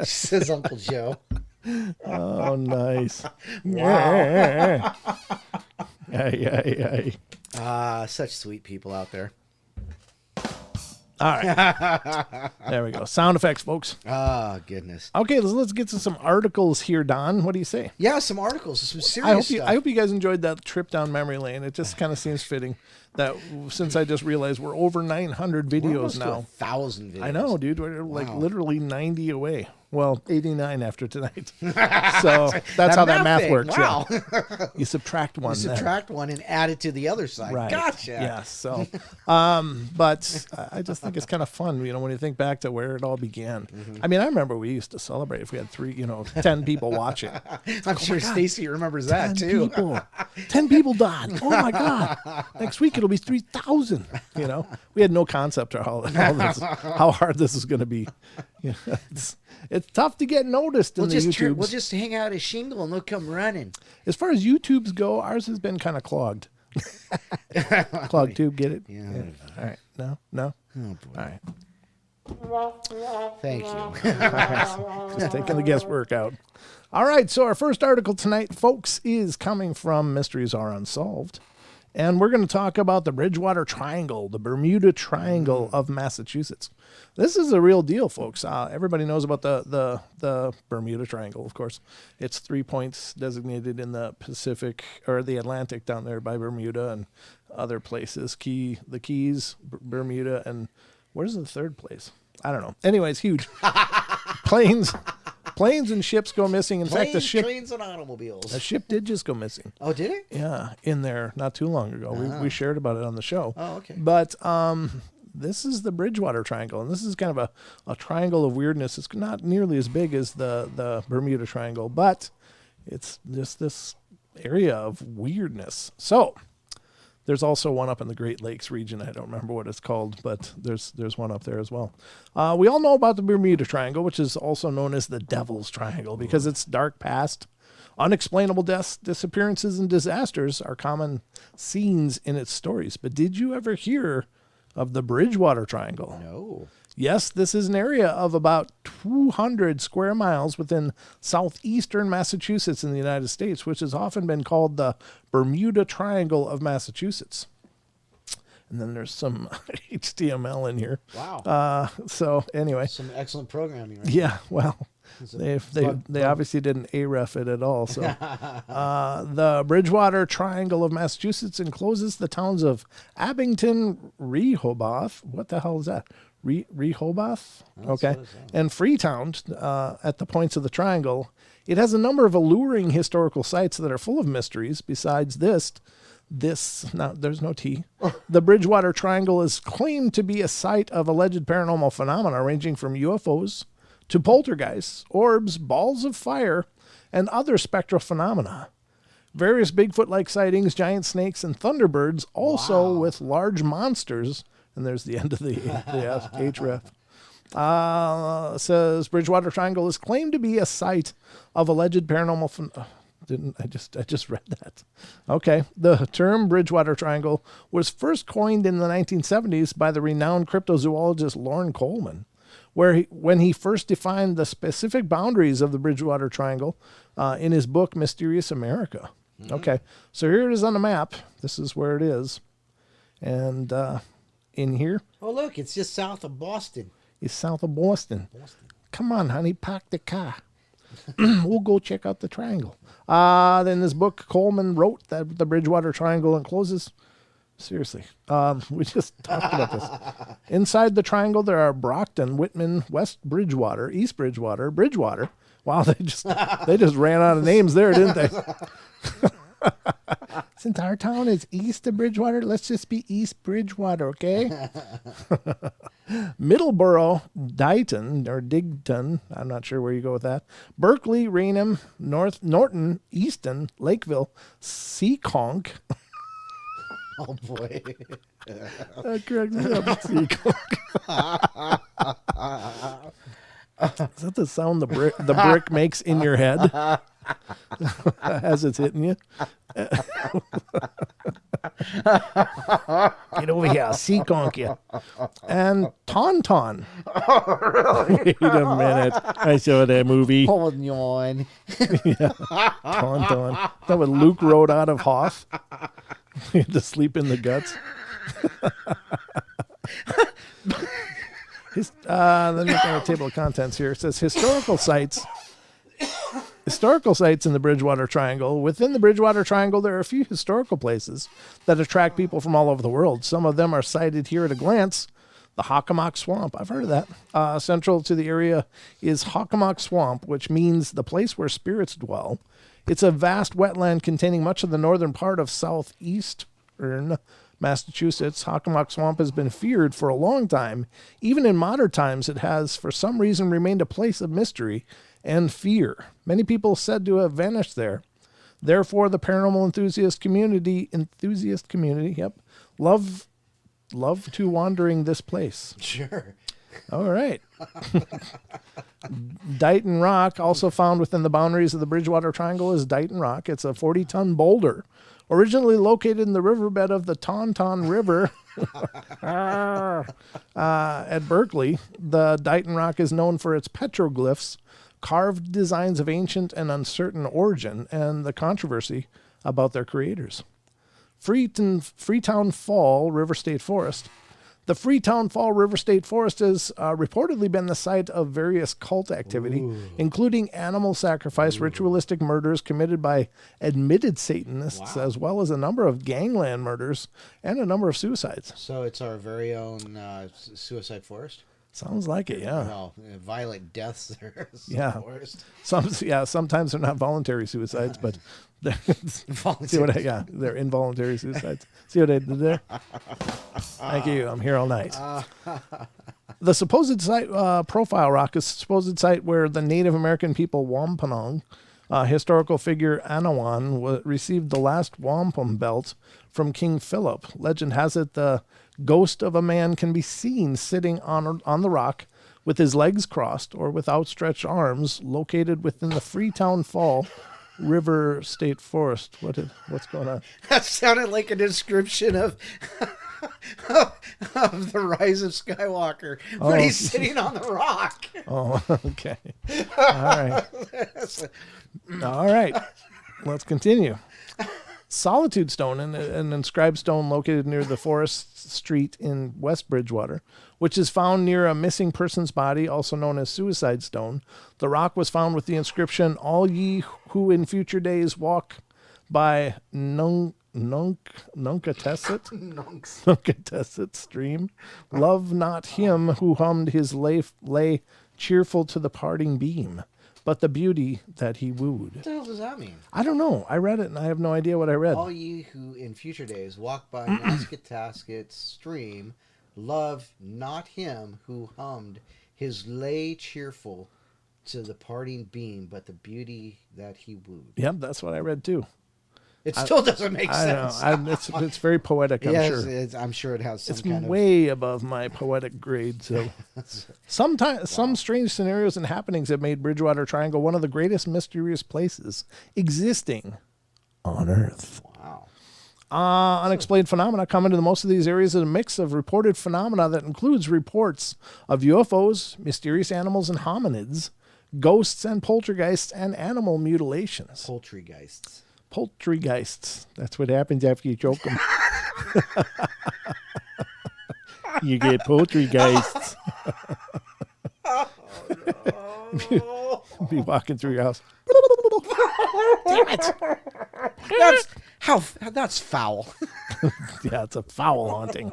says Uncle Joe. Oh, nice. Wow. Hey. Such sweet people out there. All right. There we go. Sound effects, folks. Oh, goodness. Okay, let's get to some articles here, Don. What do you say? Yeah, some articles, some serious stuff. I hope you guys enjoyed that trip down memory lane. It just kind of seems fitting that since I just realized we're over 900 videos now. 1,000 videos. I know, dude. We're like literally 90 away. Well, 89 after tonight. So that's how that math works. Wow. Yeah. You subtract one. You subtract one and add it to the other side. Right. Gotcha. Yeah. So, but I just think it's kind of fun, when you think back to where it all began. Mm-hmm. I mean, I remember we used to celebrate if we had 10 people watching. I'm sure Stacy remembers that too. 10 people died. Oh my God. Next week it'll be 3,000. We had no concept of how hard this is going to be. It's tough to get noticed in the YouTubes. We'll just hang out a shingle and they'll come running. As far as YouTubes go, ours has been kind of clogged. Clogged tube, get it? Yeah. All right. No? Oh, boy. All right. Thank you. All right. Just taking the guesswork out. All right. So our first article tonight, folks, is coming from Mysteries Are Unsolved. And we're going to talk about the Bridgewater Triangle, the Bermuda Triangle of Massachusetts. This is a real deal, folks. Everybody knows about the Bermuda Triangle, of course. It's 3 points designated in the Pacific or the Atlantic down there by Bermuda and other places. The Keys, Bermuda, and where's the third place? I don't know. Anyway, it's huge. Planes and ships go missing. In fact, trains, and automobiles. A ship did just go missing. Oh, did it? Yeah, in there not too long ago. We shared about it on the show. Oh, okay. But this is the Bridgewater Triangle, and this is kind of a triangle of weirdness. It's not nearly as big as the Bermuda Triangle, but it's just this area of weirdness. So there's also one up in the Great Lakes region. I don't remember what it's called, but there's one up there as well. We all know about the Bermuda Triangle, which is also known as the Devil's Triangle, because its dark past, unexplainable deaths, disappearances, and disasters are common scenes in its stories. But did you ever hear of the Bridgewater Triangle? No. Yes, this is an area of about 200 square miles within southeastern Massachusetts in the United States, which has often been called the Bermuda Triangle of Massachusetts. And then there's some HTML in here. Wow. So anyway, Some excellent programming. Right? yeah, well, It's a they obviously didn't AREF it at all. So the Bridgewater Triangle of Massachusetts encloses the towns of Abington, Rehoboth. What the hell is that? Rehoboth? Okay. And Freetown at the points of the triangle. It has a number of alluring historical sites that are full of mysteries. Besides this, now there's no T. The Bridgewater Triangle is claimed to be a site of alleged paranormal phenomena ranging from UFOs to poltergeists, orbs, balls of fire, and other spectral phenomena. Various Bigfoot-like sightings, giant snakes, and thunderbirds, also with large monsters. And there's the end of the HREF. Says Bridgewater Triangle is claimed to be a site of alleged paranormal I just read that. Okay. The term Bridgewater Triangle was first coined in the 1970s by the renowned cryptozoologist Lorne Coleman, when he first defined the specific boundaries of the Bridgewater Triangle in his book Mysterious America. Mm-hmm. Okay. So here it is on the map. This is where it is. And in here. Oh, look, it's just south of Boston. It's south of Boston. Come on, honey, park the car. We'll go check out the triangle. Then this book, Coleman wrote that the Bridgewater Triangle encloses. Seriously, we just talked about this. Inside the triangle, there are Brockton, Whitman, West Bridgewater, East Bridgewater, Bridgewater. Wow, they just ran out of names there, didn't they? Since our town is east of Bridgewater, let's just be East Bridgewater, okay? Middleborough, Dighton, or Digton, I'm not sure where you go with that. Berkeley, Raynham, Norton, Easton, Lakeville, Seekonk. Oh, boy. Correct me up, Seekonk. Is that the sound the brick makes in your head as it's hitting you? Get over here, I'll Seekonk you. And Tauntaun. Oh, really? Wait a minute. I saw that movie. Hold on. Yeah. Tauntaun. That what Luke wrote out of Hoth. He had to sleep in the guts. Then look at the table of contents here. It says historical sites in the Bridgewater Triangle. Within the Bridgewater Triangle, there are a few historical places that attract people from all over the world. Some of them are cited here at a glance. The Hakamak Swamp. I've heard of that. Central to the area is Hakamak Swamp, which means the place where spirits dwell. It's a vast wetland containing much of the northern part of southeastern Massachusetts. Hakamak Swamp has been feared for a long time. Even in modern times, it has, for some reason, remained a place of mystery and fear. Many people said to have vanished there. Therefore, the paranormal enthusiast community, love to wandering this place. Sure. All right. Dighton Rock, also found within the boundaries of the Bridgewater Triangle, is Dighton Rock. It's a 40-ton boulder, originally located in the riverbed of the Tauntaun River. At Berkeley, the Dighton Rock is known for its petroglyphs, carved designs of ancient and uncertain origin, and the controversy about their creators. Freetown Fall River State Forest. The Freetown Fall River State Forest has reportedly been the site of various cult activity, including animal sacrifice, ritualistic murders committed by admitted Satanists, as well as a number of gangland murders and a number of suicides. So it's our very own suicide forest? Sounds like it, yeah. No, violent deaths there. Yeah. Sometimes they're not voluntary suicides, but they're, they're involuntary suicides. See what I did there? Thank you. I'm here all night. The supposed site, Profile Rock, is a supposed site where the Native American people Wampanoag, historical figure Anawan, received the last wampum belt from King Philip. Legend has it the ghost of a man can be seen sitting on the rock with his legs crossed or with outstretched arms, located within the Freetown Fall River State Forest. What's going on? That sounded like a description of the Rise of Skywalker, but he's sitting on the rock. Oh, okay. All right. All right. Let's continue. Solitude Stone, an inscribed stone located near the Forest Street in West Bridgewater, which is found near a missing person's body, also known as Suicide Stone. The rock was found with the inscription, "All ye who in future days walk by Nunkatesset stream, love not him who hummed his lay cheerful to the parting beam, but the beauty that he wooed." What the hell does that mean? I don't know. I read it and I have no idea what I read. All ye who in future days walk by Nantasket stream, love not him who hummed his lay cheerful to the parting beam, but the beauty that he wooed. Yep, that's what I read too. It still doesn't make sense. It's very poetic, I'm sure. I'm sure it has some It's kind of... way above my poetic grade. So, some strange scenarios and happenings have made Bridgewater Triangle one of the greatest mysterious places existing on Earth. Wow. Unexplained phenomena come into most of these areas as a mix of reported phenomena that includes reports of UFOs, mysterious animals and hominids, ghosts and poltergeists, and animal mutilations. Poultrygeists. Poltergeists. That's what happens after you choke them. You get poltergeists. Be walking through your house. Damn it! That's foul. Yeah, it's a foul haunting.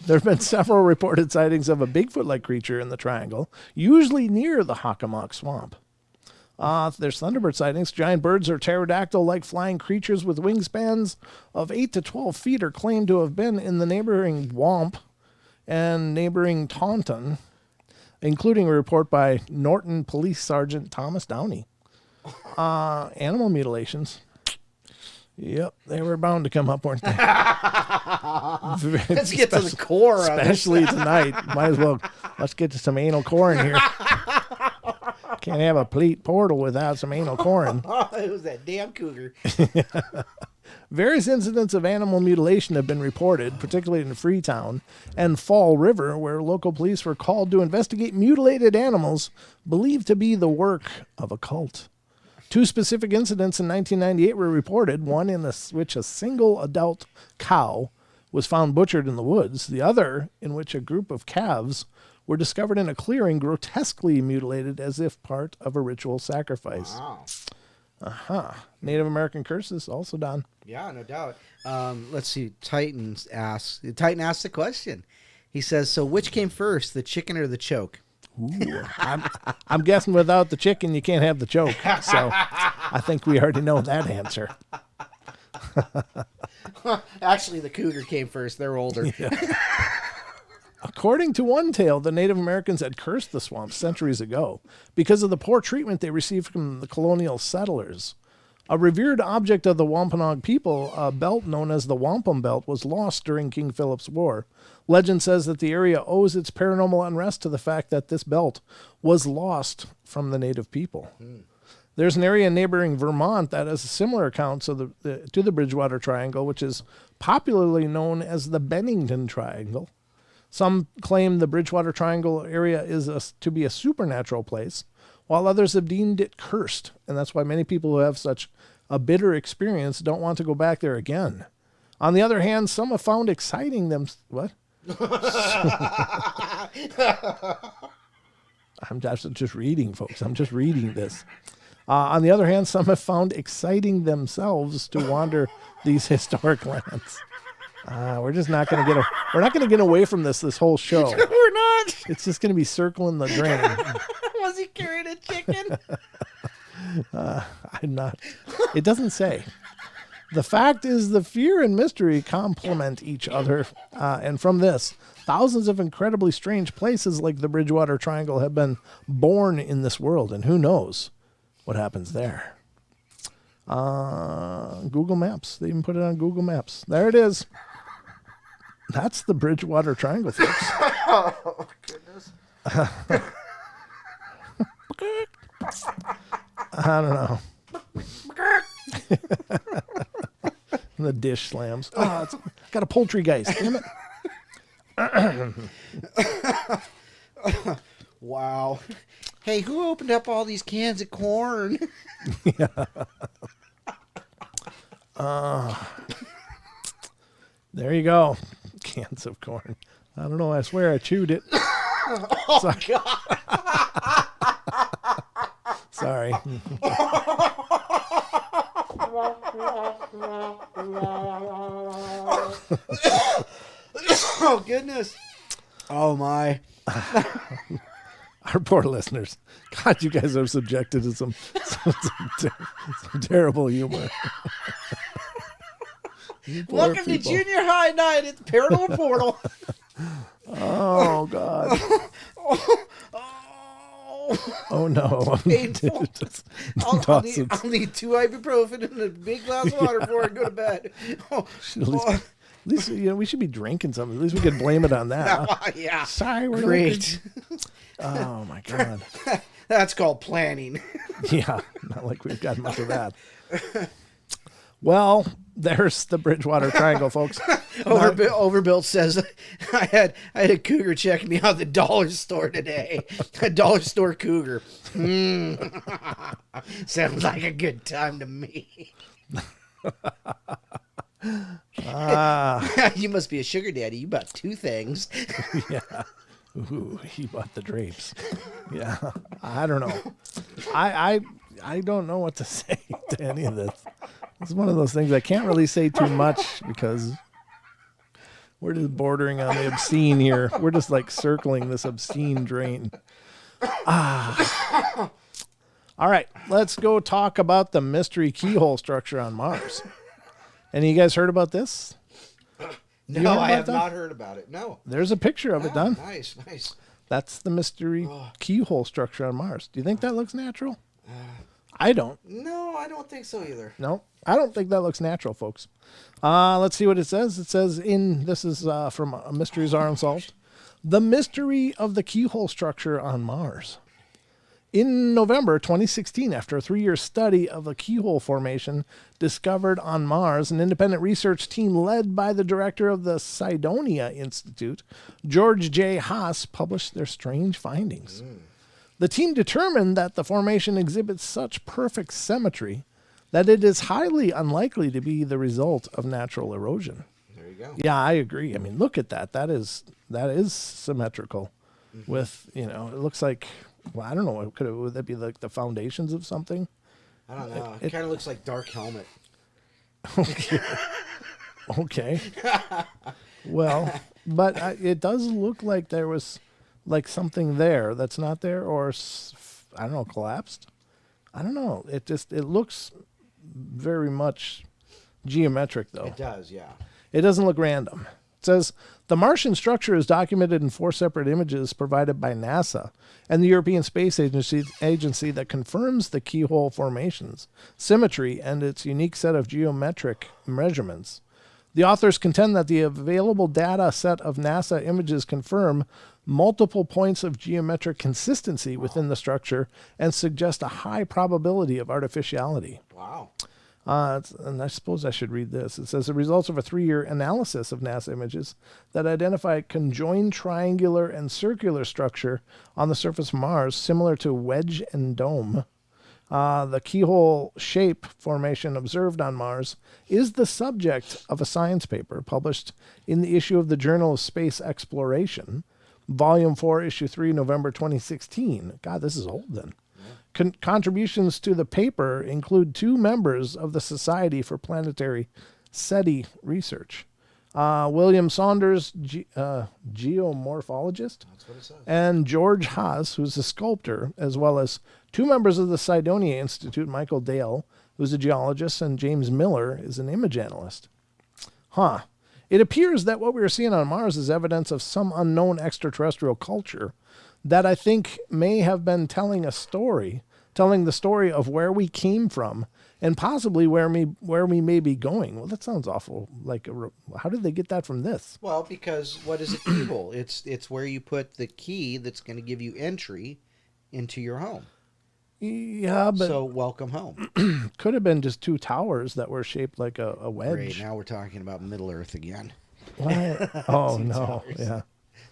There have been several reported sightings of a Bigfoot-like creature in the triangle, usually near the Hakamak Swamp. There's thunderbird sightings. Giant birds or pterodactyl-like flying creatures with wingspans of 8 to 12 feet are claimed to have been in the neighboring Wamp and neighboring Taunton, including a report by Norton Police Sergeant Thomas Downey. Animal mutilations. Yep, they were bound to come up, weren't they? Let's get to the core of it. Especially tonight. Might as well, let's get to some anal core in here. Can't have a complete portal without some anal coring. It was that damn cougar. Various incidents of animal mutilation have been reported, particularly in Freetown and Fall River, where local police were called to investigate mutilated animals believed to be the work of a cult. 2 specific incidents in 1998 were reported, one in which a single adult cow was found butchered in the woods, the other in which a group of calves were discovered in a clearing grotesquely mutilated as if part of a ritual sacrifice. Wow. Native American curses also done. Yeah, no doubt. Let's see. Titan asks the question. He says, so which came first, the chicken or the choke? Ooh, I'm guessing without the chicken, you can't have the choke. So I think we already know that answer. Actually, the cougar came first. They're older. Yeah. According to one tale, the Native Americans had cursed the swamp centuries ago because of the poor treatment they received from the colonial settlers. A revered object of the Wampanoag people, a belt known as the Wampum Belt, was lost during King Philip's War. Legend says that the area owes its paranormal unrest to the fact that this belt was lost from the native people. There's an area neighboring Vermont that has similar accounts of to the Bridgewater Triangle, which is popularly known as the Bennington Triangle. Some claim the Bridgewater Triangle area is to be a supernatural place, while others have deemed it cursed, and that's why many people who have such a bitter experience don't want to go back there again. On the other hand, some have found exciting them... What? I'm just reading, folks. I'm just reading this. On the other hand, some have found exciting themselves to wander these historic lands. We're just not going to get. We're not going to get away from this whole show. We're not. It's just going to be circling the drain. Was he carrying a chicken? I'm not. It doesn't say. The fact is, the fear and mystery complement each other, and from this, thousands of incredibly strange places like the Bridgewater Triangle have been born in this world, and who knows what happens there. Google Maps. They even put it on Google Maps. There it is. That's the Bridgewater Triangle, folks. Oh, goodness. I don't know. The dish slams. Oh, it's got a poultrygeist. Damn it. Wow. Hey, who opened up all these cans of corn? There you go. Cans of corn. I don't know. I swear I chewed it. Oh, God. Sorry. Oh, goodness. Oh, my. Our poor listeners. God, you guys are subjected to some terrible humor. You poor Welcome to people. Junior High Night at the Paranormal Portal. Oh, God. Oh, no. Painful. Just I'll toss need, it. I'll need 2 ibuprofen and a big glass of water before I go to bed. Oh, At least, we should be drinking something. At least we could blame it on that. Huh? yeah. Sorry, we're Great. Oh, my God. That's called planning. Yeah, not like we've got much of that. Well, there's the Bridgewater Triangle, folks. Overbuilt says I had a cougar check me out at the dollar store today. A dollar store cougar. Sounds like a good time to me. You must be a sugar daddy. You bought 2 things. Yeah. Ooh, he bought the drapes. Yeah. I don't know. I don't know what to say to any of this. It's one of those things I can't really say too much because we're just bordering on the obscene here. We're just like circling this obscene drain. All right, let's go talk about the mystery keyhole structure on Mars. Any of you guys heard about this? You heard No, about I have that? not heard about it. No. There's a picture of it done. Nice, nice. That's the mystery keyhole structure on Mars. Do you think that looks natural? I don't. No, I don't think so either. No, I don't think that looks natural, folks. Let's see what it says. It says this is from Mysteries Are Unsolved. The mystery of the keyhole structure on Mars. In November 2016, after a 3-year study of the keyhole formation discovered on Mars, an independent research team led by the director of the Cydonia Institute, George J. Haas, published their strange findings. The team determined that the formation exhibits such perfect symmetry that it is highly unlikely to be the result of natural erosion. There you go. Yeah, I agree. I mean, look at that. That is symmetrical. With, it looks like, well, I don't know. Would that be like the foundations of something? I don't know. It kind of looks like Dark Helmet. Okay. Well, but it does look like there was like something there that's not there, or I don't know, collapsed. I don't know. It looks very much geometric, though. It does, yeah. It doesn't look random. It says, the Martian structure is documented in 4 separate images provided by NASA and the European Space Agency that confirms the keyhole formations, symmetry, and its unique set of geometric measurements. The authors contend that the available data set of NASA images confirm multiple points of geometric consistency within the structure and suggest a high probability of artificiality. Wow. And I suppose I should read this. It says the results of a 3-year analysis of NASA images that identify a conjoined triangular and circular structure on the surface of Mars, similar to wedge and dome. The keyhole shape formation observed on Mars is the subject of a science paper published in the issue of the Journal of Space Exploration, Volume 4, Issue 3, November 2016. God, this is old then. Contributions to the paper include 2 members of the Society for Planetary SETI Research, William Saunders, geomorphologist, That's what it says. and George Haas, who's a sculptor, as well as 2 members of the Cydonia Institute, Michael Dale, who's a geologist, and James Miller is an image analyst. It appears that what we are seeing on Mars is evidence of some unknown extraterrestrial culture that I think may have been telling the story of where we came from and possibly where we may be going. Well, that sounds awful. Like, how did they get that from this? Well, because what is a keyhole? It's where you put the key that's going to give you entry into your home. Yeah, but So welcome home. could have been just 2 towers that were shaped like a wedge. Great. Now we're talking about Middle Earth again. What? Oh, no. towers. Yeah.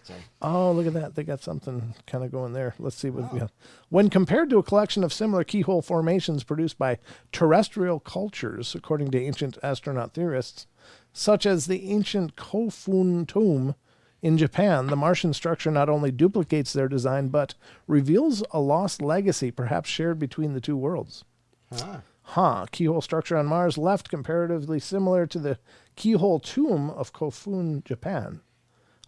Sorry. Oh, look at that. They got something kind of going there. Let's see what we have. When compared to a collection of similar keyhole formations produced by terrestrial cultures, according to ancient astronaut theorists, such as the ancient Kofun tomb in Japan, the Martian structure not only duplicates their design, but reveals a lost legacy, perhaps shared between the two worlds. Keyhole structure on Mars left comparatively similar to the keyhole tomb of Kofun, Japan.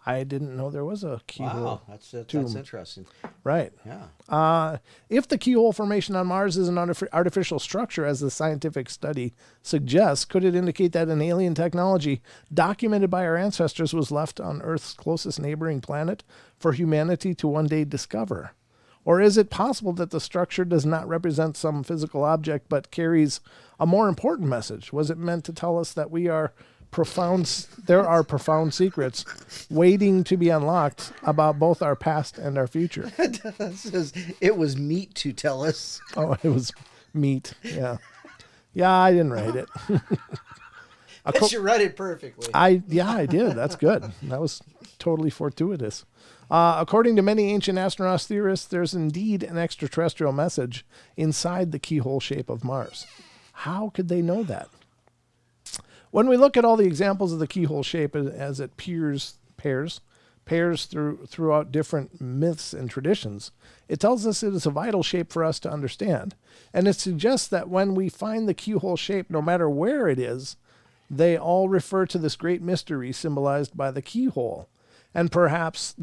I didn't know there was a keyhole. Wow, that's interesting. Right. Yeah. If the keyhole formation on Mars is an artificial structure, as the scientific study suggests, could it indicate that an alien technology documented by our ancestors was left on Earth's closest neighboring planet for humanity to one day discover? Or is it possible that the structure does not represent some physical object but carries a more important message? Was it meant to tell us that there are profound secrets waiting to be unlocked about both our past and our future? It was meat to tell us. Oh, it was meat. Yeah. Yeah, I didn't write it. But you read it perfectly. I did. That's good. That was totally fortuitous. According to many ancient astronauts theorists, there's indeed an extraterrestrial message inside the keyhole shape of Mars. How could they know that? When we look at all the examples of the keyhole shape as it pairs throughout different myths and traditions, it tells us it is a vital shape for us to understand. And it suggests that when we find the keyhole shape, no matter where it is, they all refer to this great mystery symbolized by the keyhole. And perhaps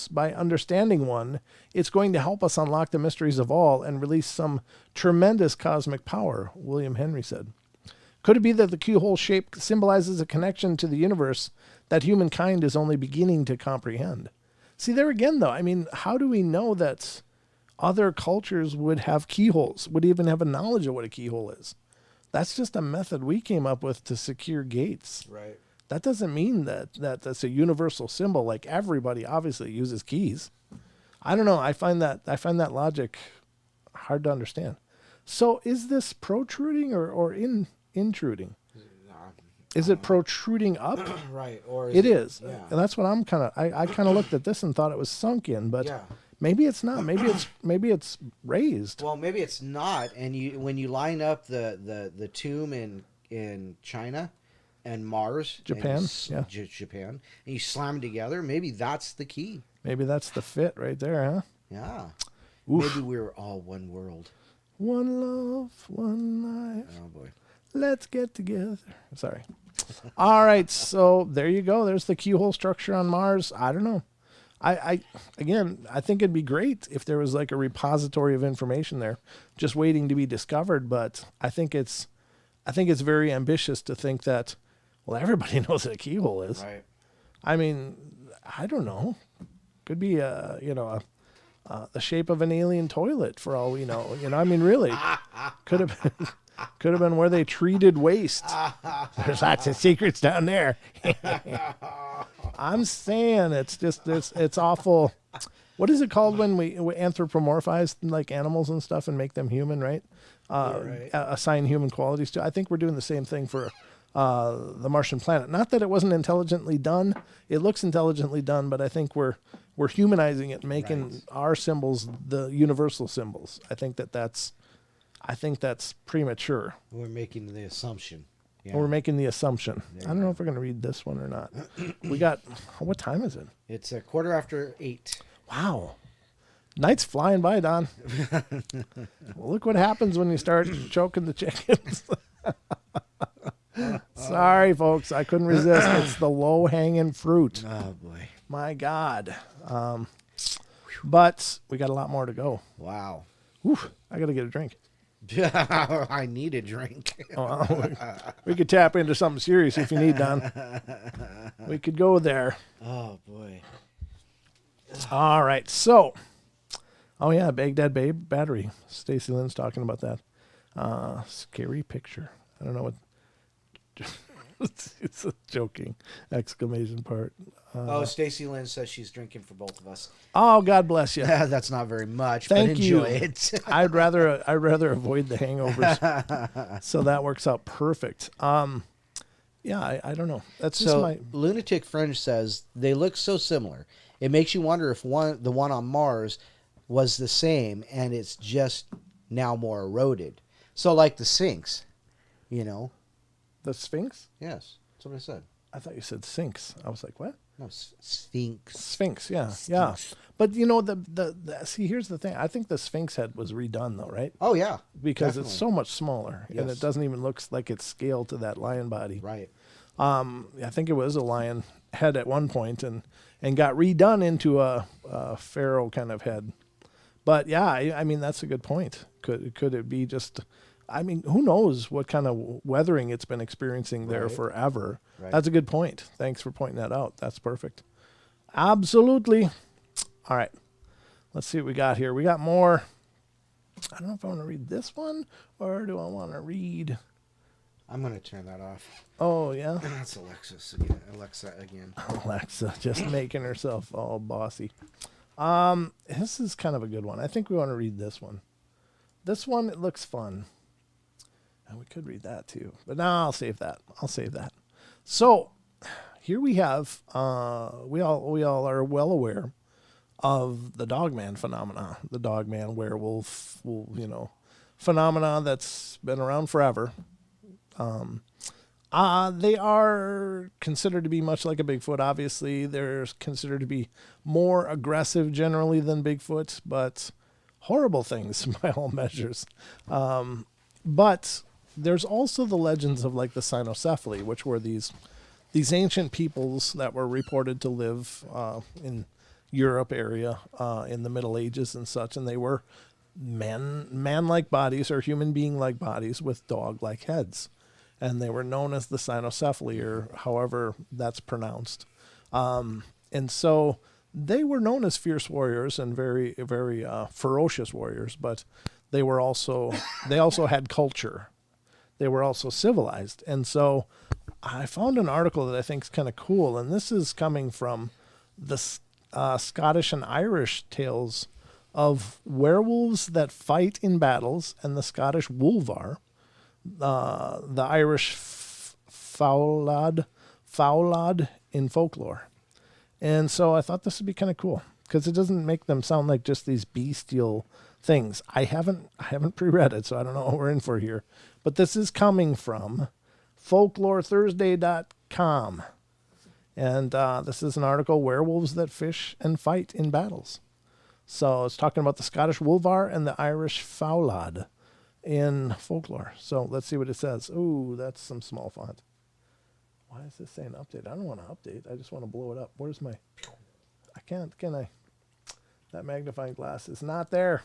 by understanding one, it's going to help us unlock the mysteries of all and release some tremendous cosmic power, William Henry said. Could it be that the keyhole shape symbolizes a connection to the universe that humankind is only beginning to comprehend? See, there again, though, I mean, how do we know that other cultures would have keyholes, would even have a knowledge of what a keyhole is? That's just a method we came up with to secure gates. Right. That doesn't mean that that's a universal symbol. Like everybody obviously uses keys. I don't know. I find that logic hard to understand. So is this protruding or intruding? Is it protruding up? Right. Or it is. Yeah. And that's what I'm I kind of looked at this and thought it was sunk in, but yeah. Maybe it's not. Maybe it's raised. Well, maybe it's not. And when you line up the tomb in China and Mars, Japan, and Japan, and you slam them together, maybe that's the key. Maybe that's the fit right there, huh? Yeah. Oof. Maybe we're all one world. One love, one life. Oh boy. Let's get together. Sorry. All right, so there you go. There's the keyhole structure on Mars. I don't know. I think it'd be great if there was like a repository of information there just waiting to be discovered, but I think it's very ambitious to think that, well, everybody knows what a keyhole is. Right. I mean, I don't know. Could be the shape of an alien toilet for all we know. I mean, really, could have been where they treated waste. There's lots of secrets down there. I'm saying it's awful. What is it called when we anthropomorphize like animals and stuff and make them human, right? Right. Assign human qualities to. I think we're doing the same thing for the Martian planet. Not that it wasn't intelligently done. It looks intelligently done, but I think we're humanizing it, making our symbols the universal symbols. I think that's premature. We're making the assumption. Yeah. We're making the assumption. There I don't know if we're going to read this one or not. We got, what time is it? It's 8:15. Wow. Night's flying by, Don. Well, look what happens when you start choking the chickens. Sorry, folks. I couldn't resist. It's the low-hanging fruit. Oh, boy. My God. But we got a lot more to go. Wow. Oof, I got to get a drink. I need a drink. We could tap into something serious if you need, Don. We could go there. Oh, boy. All right. So, Baghdad Babe battery. Stacy Lynn's talking about that. Scary picture. I don't know what. It's a joking exclamation part. Stacy Lynn says she's drinking for both of us. Oh, God bless you. That's not very much, Thank but enjoy you. it. I'd rather avoid the hangovers, so that works out perfect. Yeah, I don't know. That's just So my... Lunatic Fringe says they look so similar. It makes you wonder if the one on Mars was the same and it's just now more eroded. So like the Sphinx, you know. The Sphinx? Yes, that's what I said. I thought you said Sphinx. I was like, what? No, Sphinx. Sphinx, yeah, Sphinx. yeah. But you know, see, here's the thing. I think the Sphinx head was redone, though, right? Oh yeah, Because definitely. it's so much smaller, and Yes. it doesn't even look like it's scaled to that lion body. Right. I think it was a lion head at one point, and got redone into a pharaoh kind of head. But yeah, I mean that's a good point. Could it be just? I mean, who knows what kind of weathering it's been experiencing there Right. forever. Right. That's a good point. Thanks for pointing that out. That's perfect. Absolutely. All right. Let's see what we got here. We got more. I don't know if I want to read this one or do I want to read... I'm gonna turn that off. Oh, yeah? That's Alexa again. Alexa just making herself all bossy. This is kind of a good one. I think we want to read this one. This one, it looks fun. And we could read that too. But no, I'll save that. So here we have, we all are well aware of the Dogman phenomena, the Dogman werewolf, phenomena that's been around forever. They are considered to be much like a Bigfoot. Obviously, they're considered to be more aggressive generally than Bigfoot, but horrible things by all measures. But there's also the legends of like the cynocephaly, which were these ancient peoples that were reported to live in Europe area in the Middle Ages and such, and they were man-like bodies or human being-like bodies with dog-like heads. And they were known as the cynocephaly, or however that's pronounced. And so they were known as fierce warriors and very, very ferocious warriors, but they also had culture. They were also civilized. And so I found an article that I think is kind of cool, and this is coming from the Scottish and Irish tales of werewolves that fight in battles and the Scottish wolvar. The Irish fowlad in folklore. And so I thought this would be kind of cool because it doesn't make them sound like just these bestial things. I haven't pre-read it, so I don't know what we're in for here. But this is coming from folklorethursday.com. And this is an article, Werewolves That Fish and Fight in Battles. So it's talking about the Scottish wolvar and the Irish fowlad in folklore. So let's see what it says. Ooh, that's some small font. Why is this saying update? I don't want to update. I just want to blow it up. Where's my... I can't, can I? That magnifying glass is not there.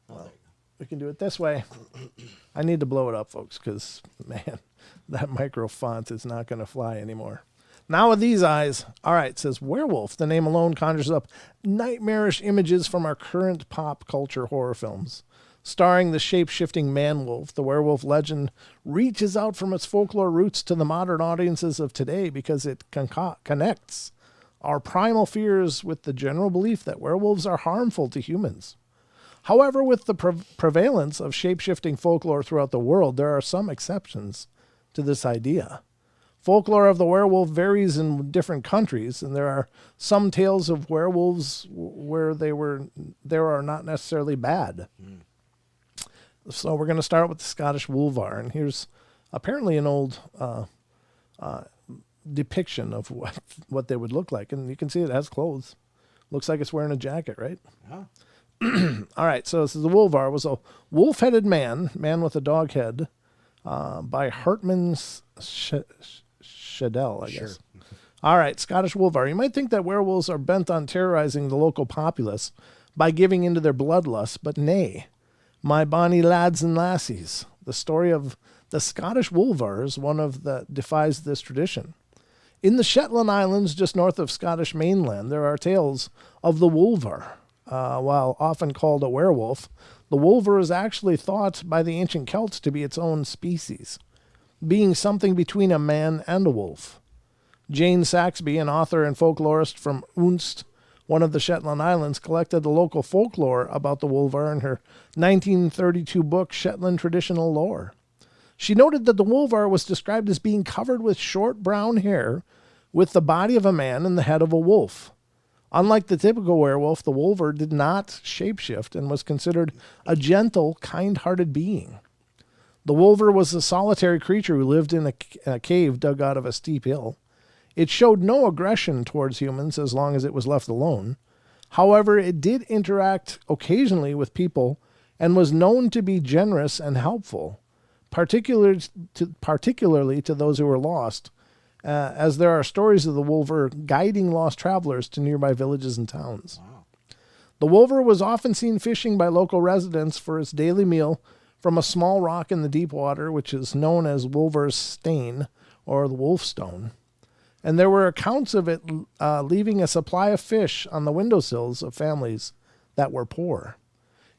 Well, we can do it this way. I need to blow it up, folks, because, man, that micro font is not going to fly anymore. Now with these eyes. All right, it says werewolf. The name alone conjures up nightmarish images from our current pop culture horror films. Starring the shape-shifting man-wolf, the werewolf legend reaches out from its folklore roots to the modern audiences of today because it connects our primal fears with the general belief that werewolves are harmful to humans. However, with the prevalence of shape-shifting folklore throughout the world, there are some exceptions to this idea. Folklore of the werewolf varies in different countries, and there are some tales of werewolves where they are not necessarily bad. So we're going to start with the Scottish wolvar, and here's apparently an old depiction of what they would look like, and you can see it has clothes. Looks like it's wearing a jacket, right? Yeah. All right, so this is the wolvar was a wolf-headed man with a dog head, by Hartman Shadell, I guess. Sure. All right, Scottish wolvar. You might think that werewolves are bent on terrorizing the local populace by giving into their bloodlust, but nay. My bonny lads and lassies. The story of the Scottish wolvar is one of that defies this tradition. In the Shetland Islands, just north of Scottish mainland, there are tales of the wolvar. While often called a werewolf, the wolvar is actually thought by the ancient Celts to be its own species, being something between a man and a wolf. Jane Saxby, an author and folklorist from Unst, one of the Shetland Islands, collected the local folklore about the wolvar in her 1932 book, Shetland Traditional Lore. She noted that the wolvar was described as being covered with short brown hair, with the body of a man and the head of a wolf. Unlike the typical werewolf, the wolvar did not shapeshift and was considered a kind-hearted being. The wolvar was a solitary creature who lived in a cave dug out of a steep hill. It showed no aggression towards humans as long as it was left alone. However, it did interact occasionally with people and was known to be generous and helpful, particularly to those who were lost, as there are stories of the wolvar guiding lost travelers to nearby villages and towns. Wow. The wolvar was often seen fishing by local residents for its daily meal from a small rock in the deep water, which is known as Wolvar's Stane, or the Wolf Stone. And there were accounts of it leaving a supply of fish on the windowsills of families that were poor.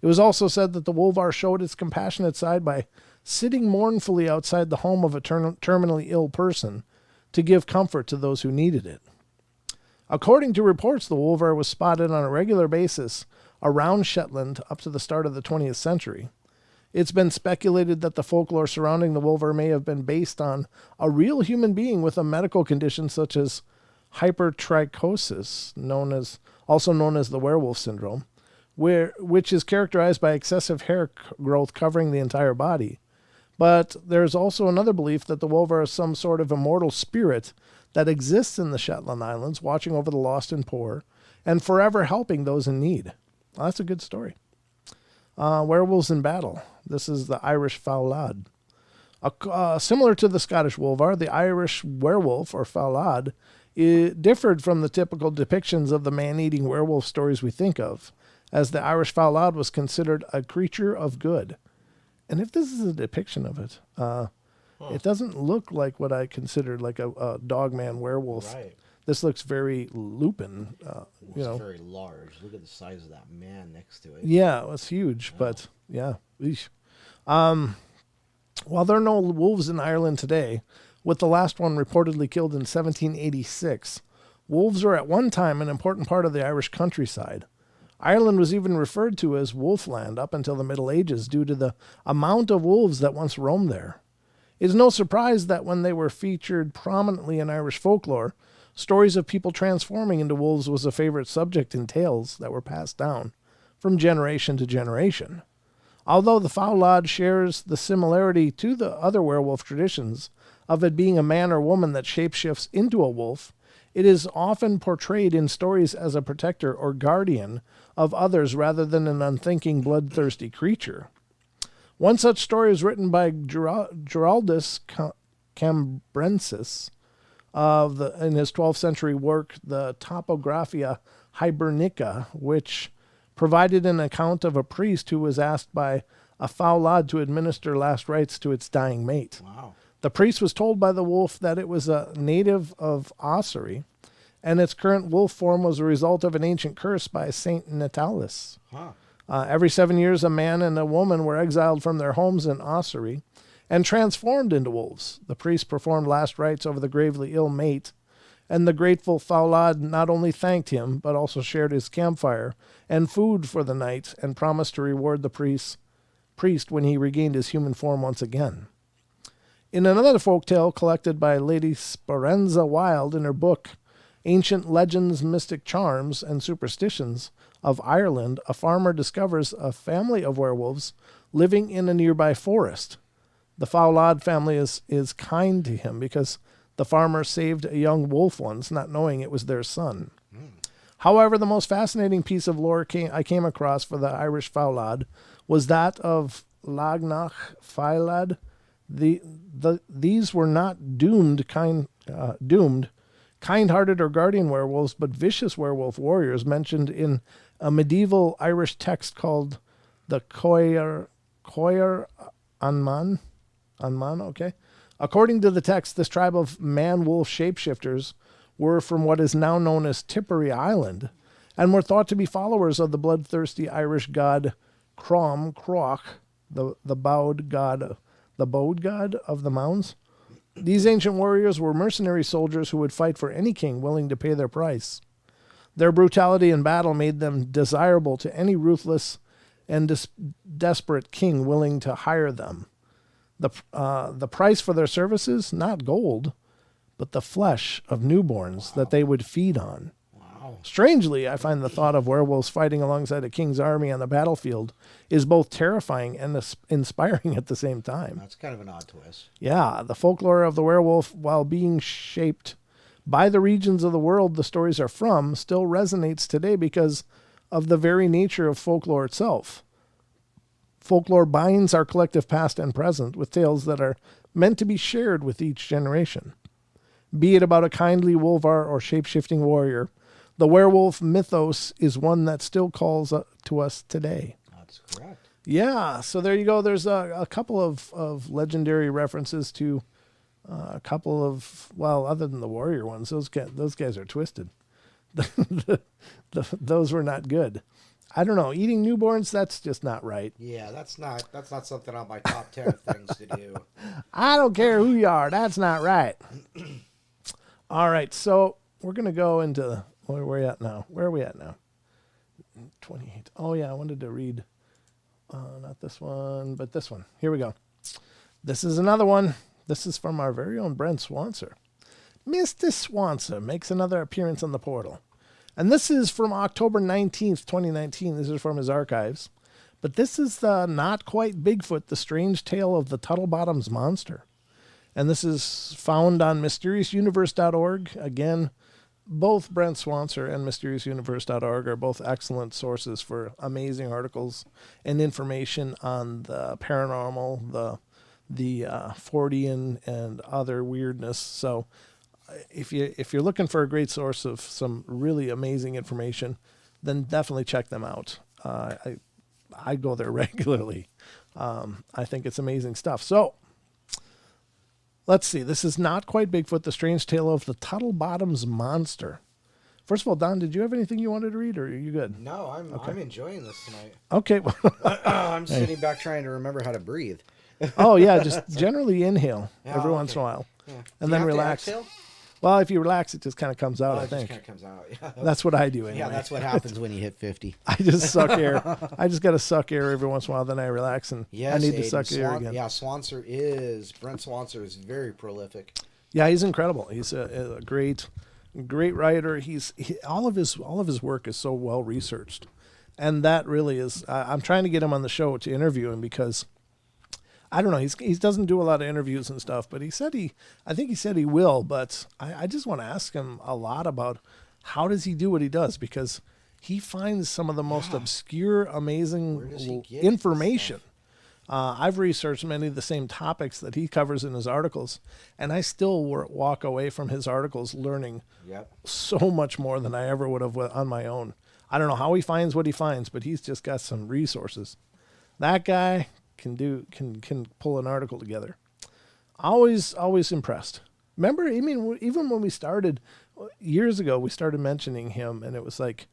It was also said that the wolvar showed its compassionate side by sitting mournfully outside the home of a terminally ill person to give comfort to those who needed it. According to reports, the wolvar was spotted on a regular basis around Shetland up to the start of the 20th century. It's been speculated that the folklore surrounding the wolvar may have been based on a real human being with a medical condition such as hypertrichosis, also known as the werewolf syndrome, which is characterized by excessive hair growth covering the entire body. But there's also another belief that the wolvar is some sort of immortal spirit that exists in the Shetland Islands, watching over the lost and poor, and forever helping those in need. Well, that's a good story. Werewolves in battle. This is the Irish Fowlad. Similar to the Scottish wolvar, the Irish werewolf, or Fowlad, differed from the typical depictions of the man-eating werewolf stories we think of, as the Irish Fowlad was considered a creature of good. And if this is a depiction of it, it doesn't look like what I considered like a dogman werewolf. Right. This looks very Lupin. It's very large. Look at the size of that man next to it. Yeah, it's huge, but yeah. Eesh. While there are no wolves in Ireland today, with the last one reportedly killed in 1786, wolves are at one time an important part of the Irish countryside. Ireland was even referred to as Wolfland up until the Middle Ages due to the amount of wolves that once roamed there. It is no surprise that when they were featured prominently in Irish folklore, stories of people transforming into wolves was a favorite subject in tales that were passed down from generation to generation. Although the Fowlad shares the similarity to the other werewolf traditions of it being a man or woman that shapeshifts into a wolf, it is often portrayed in stories as a protector or guardian of others rather than an unthinking, bloodthirsty creature. One such story is written by Giraldus Cambrensis in his 12th century work, the Topographia Hibernica, which provided an account of a priest who was asked by a Fowlad to administer last rites to its dying mate. Wow. The priest was told by the wolf that it was a native of Ossory, and its current wolf form was a result of an ancient curse by Saint Natalis. Huh. Every 7 years, a man and a woman were exiled from their homes in Ossory and transformed into wolves. The priest performed last rites over the gravely ill mate, and the grateful Fowlad not only thanked him, but also shared his campfire and food for the night, and promised to reward the priest when he regained his human form once again. In another folktale collected by Lady Speranza Wilde in her book, Ancient Legends, Mystic Charms, and Superstitions of Ireland, a farmer discovers a family of werewolves living in a nearby forest. The Fowlad family is kind to him because the farmer saved a young wolf once, not knowing it was their son. However, the most fascinating piece of lore I came across for the Irish Fowlad was that of Lagnach Fowlad. These were not doomed, kind-hearted or guardian werewolves, but vicious werewolf warriors mentioned in a medieval Irish text called the Coir Anman. Okay. According to the text, this tribe of man-wolf shapeshifters were from what is now known as Tipperary Island, and were thought to be followers of the bloodthirsty Irish god Crom Croch, the bowed god of the mounds. These ancient warriors were mercenary soldiers who would fight for any king willing to pay their price. Their brutality in battle made them desirable to any ruthless and desperate king willing to hire them. The price for their services, not gold, but the flesh of newborns that they would feed on. Wow. Strangely, I find the thought of werewolves fighting alongside a king's army on the battlefield is both terrifying and inspiring at the same time. That's kind of an odd twist. Yeah, the folklore of the werewolf, while being shaped by the regions of the world the stories are from, still resonates today because of the very nature of folklore itself. Folklore binds our collective past and present with tales that are meant to be shared with each generation. Be it about a kindly wolvar or shape-shifting warrior, the werewolf mythos is one that still calls to us today. That's correct. Yeah, so there you go. There's a couple of legendary references to a couple of, well, other than the warrior ones, those guys are twisted. Those were not good. I don't know. Eating newborns, that's just not right. Yeah, that's not something on my top 10 of things to do. I don't care who you are. That's not right. All right, so we're going to go into, where are we at now? 28. Oh, yeah, I wanted to read, not this one, but this one. Here we go. This is another one. This is from our very own Brent Swanson. Mr. Swanson makes another appearance on the portal. And this is from October 19th, 2019. This is from his archives. But this is the Not Quite Bigfoot, the Strange Tale of the Tuttle Bottoms Monster. And this is found on mysteriousuniverse.org. Again, both Brent Swanson and mysteriousuniverse.org are both excellent sources for amazing articles and information on the paranormal, the Fortean, and other weirdness. So if you're looking for a great source of some really amazing information, then definitely check them out. I go there regularly. I think it's amazing stuff. So let's see. This is Not Quite Bigfoot, the Strange Tale of the Tuttle Bottoms Monster. First of all, Don, did you have anything you wanted to read, or are you good? No, I'm enjoying this tonight. Okay. I'm sitting back trying to remember how to breathe. Oh, yeah, just generally inhale every once in a while. Yeah. And then relax. Well, if you relax, it just kind of comes out, I think. It just kind of comes out. Yeah. That's what I do anyway. Yeah, that's what happens when you hit 50. I just suck air. I just got to suck air every once in a while, then I relax, and I need to suck air again. Yeah, Brent Swanson is very prolific. Yeah, he's incredible. He's a great writer. All of his work is so well researched, and that really is. I'm trying to get him on the show to interview him because I don't know. He doesn't do a lot of interviews and stuff, but I think he said he will. But I just want to ask him a lot about how does he do what he does, because he finds some of the most obscure, amazing information. I've researched many of the same topics that he covers in his articles, and I still walk away from his articles learning so much more than I ever would have on my own. I don't know how he finds what he finds, but he's just got some resources. That guy can pull an article together. Always impressed. Remember, I mean, even when we started years ago, we started mentioning him, and it was like,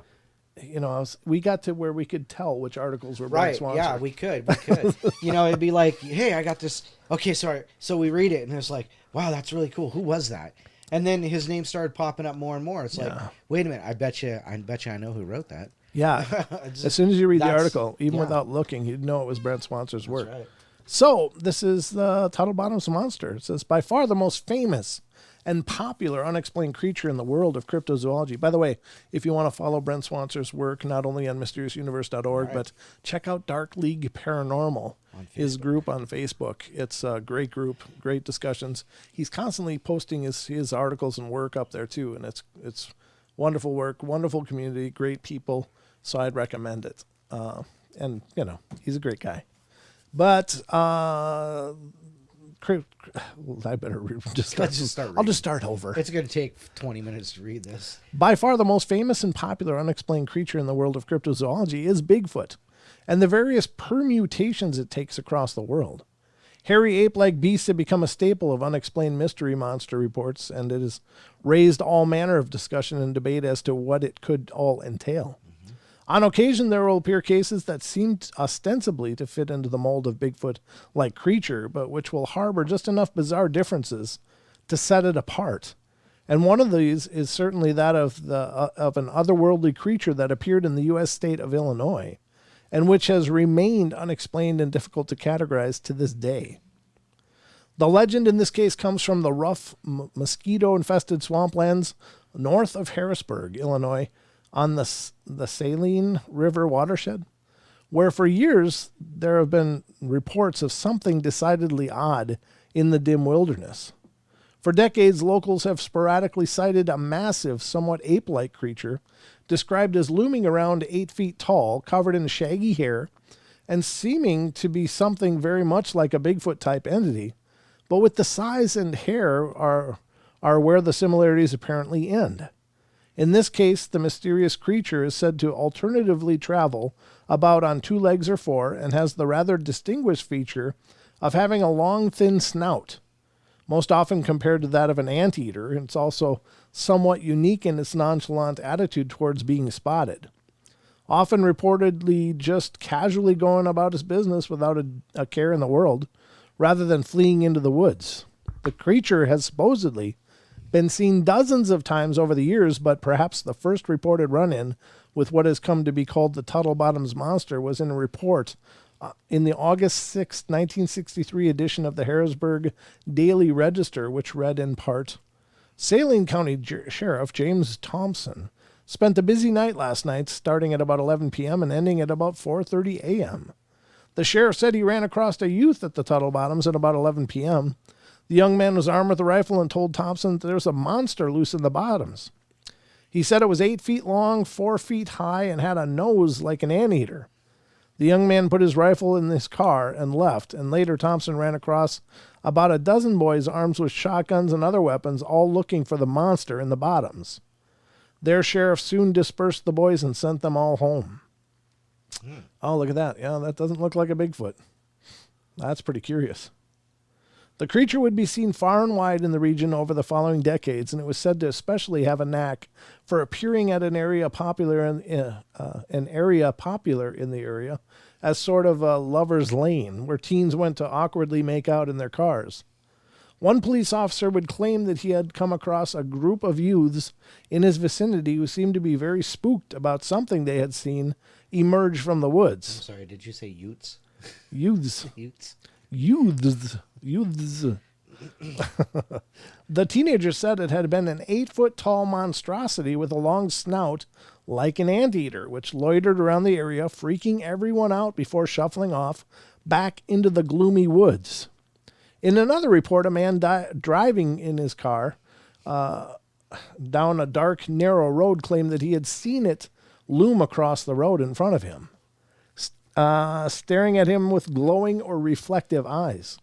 we got to where we could tell which articles were Brent Swanson. Yeah, we could. It'd be like, hey, I got this. Okay, sorry. So we read it, and it's like, wow, that's really cool. Who was that? And then his name started popping up more and more. It's like, wait a minute, I bet you I know who wrote that. Yeah. As soon as you read the article, even without looking, you'd know it was Brent Swanson's work. That's right. So this is the Tuttle Bottoms Monster. It says, by far the most famous and popular unexplained creature in the world of cryptozoology. By the way, if you want to follow Brent Swanson's work, not only on mysteriousuniverse.org, but check out Dark League Paranormal, his group on Facebook. It's a great group, great discussions. He's constantly posting his articles and work up there too, and it's wonderful work, wonderful community, great people. So I'd recommend it. And, he's a great guy. But I better just start. I'll just start over. It's going to take 20 minutes to read this. By far the most famous and popular unexplained creature in the world of cryptozoology is Bigfoot, and the various permutations it takes across the world. Hairy ape-like beasts have become a staple of unexplained mystery monster reports, and it has raised all manner of discussion and debate as to what it could all entail. On occasion, there will appear cases that seem ostensibly to fit into the mold of Bigfoot-like creature, but which will harbor just enough bizarre differences to set it apart. And one of these is certainly that of an otherworldly creature that appeared in the U.S. state of Illinois, and which has remained unexplained and difficult to categorize to this day. The legend in this case comes from the rough, mosquito-infested swamplands north of Harrisburg, Illinois, on the Saline River watershed, where for years there have been reports of something decidedly odd in the dim wilderness. For decades, locals have sporadically cited a massive, somewhat ape-like creature described as looming around 8 feet tall, covered in shaggy hair, and seeming to be something very much like a Bigfoot-type entity, but with the size and hair are where the similarities apparently end. In this case, the mysterious creature is said to alternatively travel about on 2 legs or 4 and has the rather distinguished feature of having a long, thin snout, most often compared to that of an anteater. It's also somewhat unique in its nonchalant attitude towards being spotted, often reportedly just casually going about his business without a care in the world, rather than fleeing into the woods. The creature has supposedly been seen dozens of times over the years, but perhaps the first reported run-in with what has come to be called the Tuttle Bottoms Monster was in a report in the August 6, 1963 edition of the Harrisburg Daily Register, which read in part, Saline County Sheriff James Thompson spent a busy night last night, starting at about 11 p.m. and ending at about 4:30 a.m. The sheriff said he ran across a youth at the Tuttle Bottoms at about 11 p.m. The young man was armed with a rifle and told Thompson that there was a monster loose in the bottoms. He said it was 8 feet long, 4 feet high, and had a nose like an anteater. The young man put his rifle in his car and left, and later Thompson ran across about a dozen boys armed with shotguns and other weapons, all looking for the monster in the bottoms. Their sheriff soon dispersed the boys and sent them all home. Oh, look at that. Yeah, that doesn't look like a Bigfoot. That's pretty curious. The creature would be seen far and wide in the region over the following decades, and it was said to especially have a knack for appearing at an area popular in the area as sort of a lover's lane, where teens went to awkwardly make out in their cars. One police officer would claim that he had come across a group of youths in his vicinity who seemed to be very spooked about something they had seen emerge from the woods. I'm sorry, did you say Utes? Youths. Utes. Youths. The teenager said it had been an 8-foot-tall monstrosity with a long snout like an anteater, which loitered around the area, freaking everyone out before shuffling off back into the gloomy woods. In another report, a man driving in his car down a dark, narrow road claimed that he had seen it loom across the road in front of him, staring at him with glowing or reflective eyes.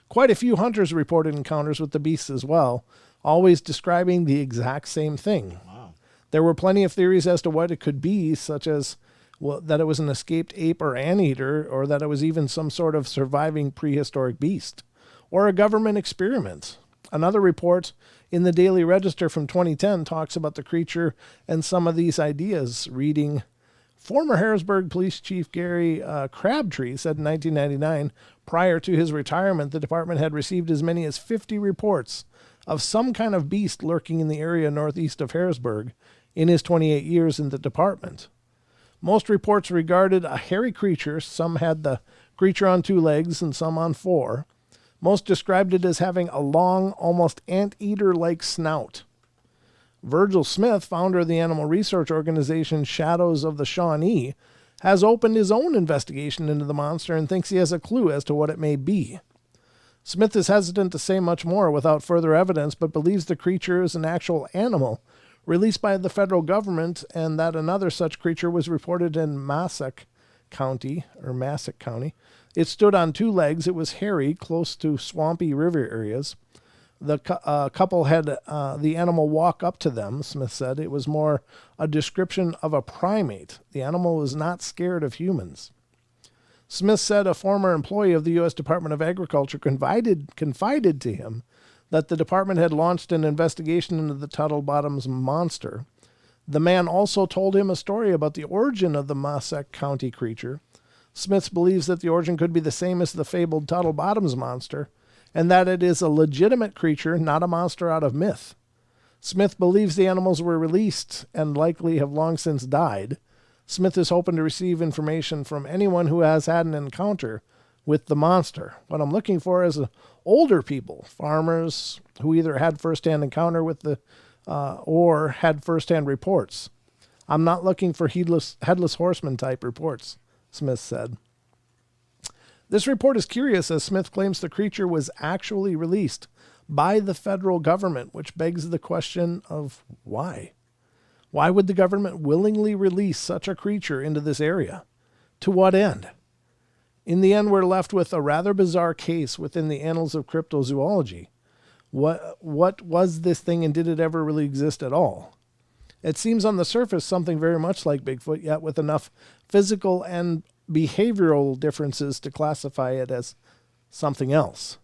Quite a few hunters reported encounters with the beasts as well, always describing the exact same thing. Wow. There were plenty of theories as to what it could be, such as that it was an escaped ape or anteater, or that it was even some sort of surviving prehistoric beast, or a government experiment. Another report in the Daily Register from 2010 talks about the creature and some of these ideas, reading, former Harrisburg Police Chief Gary Crabtree said in 1999, prior to his retirement, the department had received as many as 50 reports of some kind of beast lurking in the area northeast of Harrisburg in his 28 years in the department. Most reports regarded a hairy creature. Some had the creature on 2 legs and some on 4. Most described it as having a long, almost anteater-like snout. Virgil Smith, founder of the animal research organization Shadows of the Shawnee, has opened his own investigation into the monster and thinks he has a clue as to what it may be. Smith is hesitant to say much more without further evidence, but believes the creature is an actual animal released by the federal government, and that another such creature was reported in Massac County. It stood on 2 legs. It was hairy, close to swampy river areas. The couple had the animal walk up to them, Smith said. It was more a description of a primate. The animal was not scared of humans. Smith said a former employee of the U.S. Department of Agriculture confided to him that the department had launched an investigation into the Tuttle Bottoms monster. The man also told him a story about the origin of the Massac County creature. Smith believes that the origin could be the same as the fabled Tuttle Bottoms monster, and that it is a legitimate creature, not a monster out of myth. Smith believes the animals were released and likely have long since died. Smith is hoping to receive information from anyone who has had an encounter with the monster. What I'm looking for is older people, farmers who either had firsthand encounter with the or had firsthand reports. I'm not looking for headless horseman type reports, Smith said. This report is curious as Smith claims the creature was actually released by the federal government, which begs the question of why. Why would the government willingly release such a creature into this area? To what end? In the end, we're left with a rather bizarre case within the annals of cryptozoology. What was this thing, and did it ever really exist at all? It seems on the surface something very much like Bigfoot, yet with enough physical and behavioral differences to classify it as something else.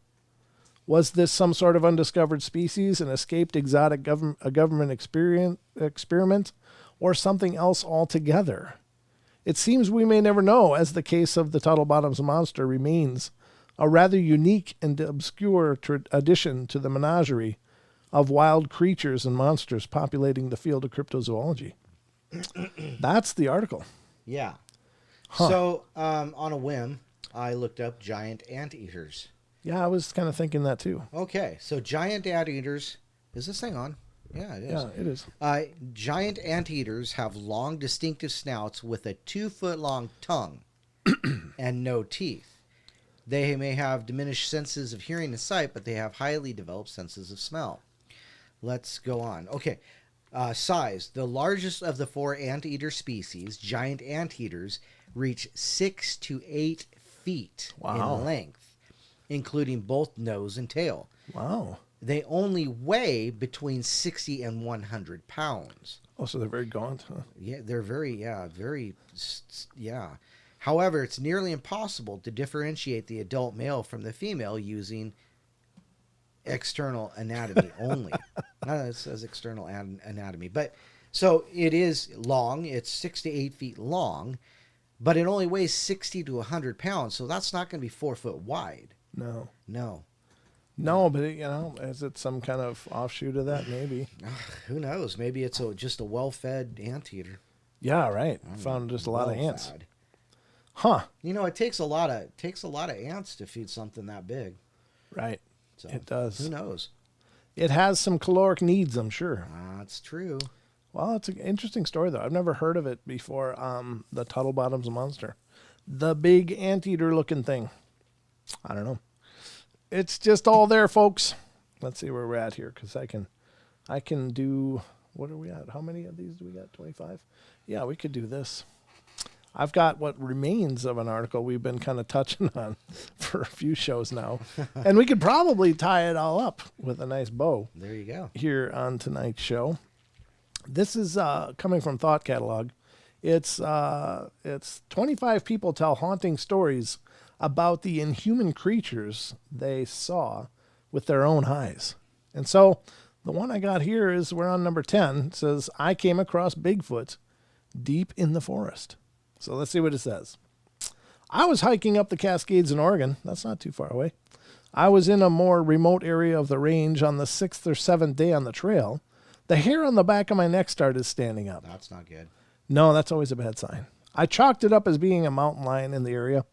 Was this some sort of undiscovered species, an escaped exotic government experiment, or something else altogether? It seems we may never know, as the case of the Tuttle Bottoms monster remains a rather unique and obscure addition to the menagerie of wild creatures and monsters populating the field of cryptozoology. That's the article. Yeah. Huh. So, on a whim, I looked up giant anteaters. Yeah, I was kind of thinking that too. Okay, so giant anteaters. Is this thing on? Yeah, it is. Yeah, it is. Giant anteaters have long, distinctive snouts with a 2-foot-long tongue and no teeth. They may have diminished senses of hearing and sight, but they have highly developed senses of smell. Let's go on. Okay, size. The largest of the 4 anteater species, giant anteaters, reach 6 to 8 feet Wow. in length, including both nose and tail. Wow. They only weigh between 60 and 100 pounds. Oh, so they're very gaunt, huh? Yeah, they're very. However, it's nearly impossible to differentiate the adult male from the female using external anatomy only. No, it says external anatomy. But so it is long. It's 6 to 8 feet long, but it only weighs 60 to 100 pounds. So that's not going to be 4 foot wide. No. No, but is it some kind of offshoot of that? Maybe. Who knows? Maybe it's just a well-fed anteater. Yeah, right. Found just a lot of ants. Well-fed. Huh. It takes a lot of ants to feed something that big. Right. So It does. Who knows? It has some caloric needs, I'm sure. That's true. Well, it's an interesting story, though. I've never heard of it before. The Tuttle Bottoms monster. The big anteater looking thing. I don't know. It's just all there, folks. Let's see where we're at here, because I can do, what are we at? How many of these do we got? 25? Yeah, we could do this. I've got what remains of an article we've been kind of touching on for a few shows now. And we could probably tie it all up with a nice bow. There you go. Here on tonight's show. This is coming from Thought Catalog. It's 25 people tell haunting stories about the inhuman creatures they saw with their own eyes. And so the one I got here is, we're on number 10. It says, I came across Bigfoot deep in the forest. So let's see what it says. I was hiking up the Cascades in Oregon. That's not too far away. I was in a more remote area of the range on the 6th or 7th day on the trail. The hair on the back of my neck started standing up. That's not good. No, that's always a bad sign. I chalked it up as being a mountain lion in the area,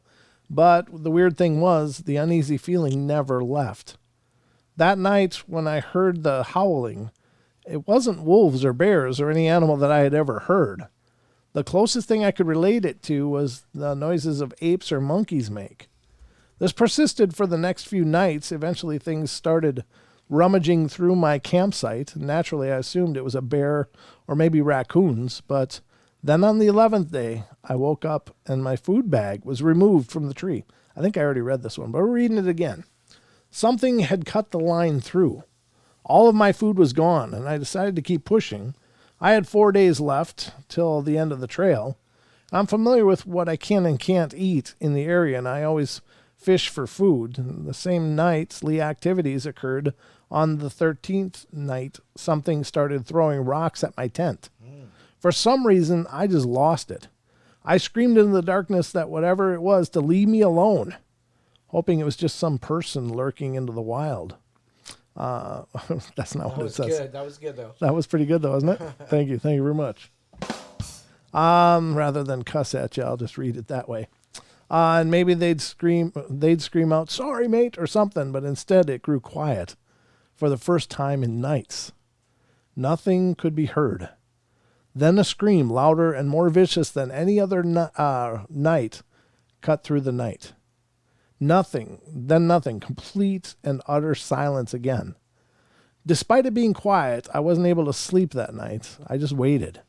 but the weird thing was the uneasy feeling never left. That night when I heard the howling, it wasn't wolves or bears or any animal that I had ever heard. The closest thing I could relate it to was the noises of apes or monkeys make. This persisted for the next few nights. Eventually things started rummaging through my campsite. Naturally, I assumed it was a bear or maybe raccoons, but then on the 11th day, I woke up and my food bag was removed from the tree. I think I already read this one, but we're reading it again. Something had cut the line through. All of my food was gone, and I decided to keep pushing. I had 4 days left till the end of the trail. I'm familiar with what I can and can't eat in the area, and I always fish for food. The same nightly activities occurred on the 13th night. Something started throwing rocks at my tent. For some reason, I just lost it. I screamed into the darkness that whatever it was to leave me alone, hoping it was just some person lurking into the wild. That's not what it says. Good. That was good, though. That was pretty good, though, wasn't it? Thank you. Thank you very much. Rather than cuss at you, I'll just read it that way. And maybe they'd scream out, "Sorry, mate," or something, but instead it grew quiet for the first time in nights. Nothing could be heard. Then a scream, louder and more vicious than any other night, cut through the night. Nothing, then nothing, complete and utter silence again. Despite it being quiet, I wasn't able to sleep that night. I just waited.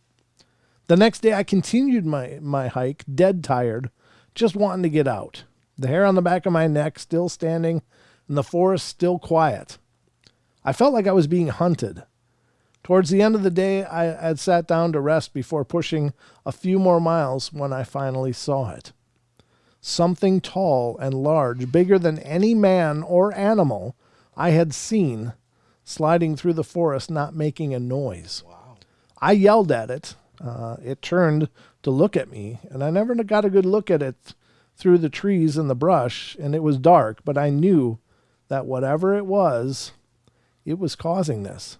The next day I continued my hike, dead tired, just wanting to get out. The hair on the back of my neck still standing, and the forest still quiet. I felt like I was being hunted. Towards the end of the day, I had sat down to rest before pushing a few more miles when I finally saw it. Something tall and large, bigger than any man or animal I had seen, sliding through the forest, not making a noise. Wow. I yelled at it. It turned to look at me, and I never got a good look at it through the trees and the brush, and it was dark, but I knew that whatever it was causing this.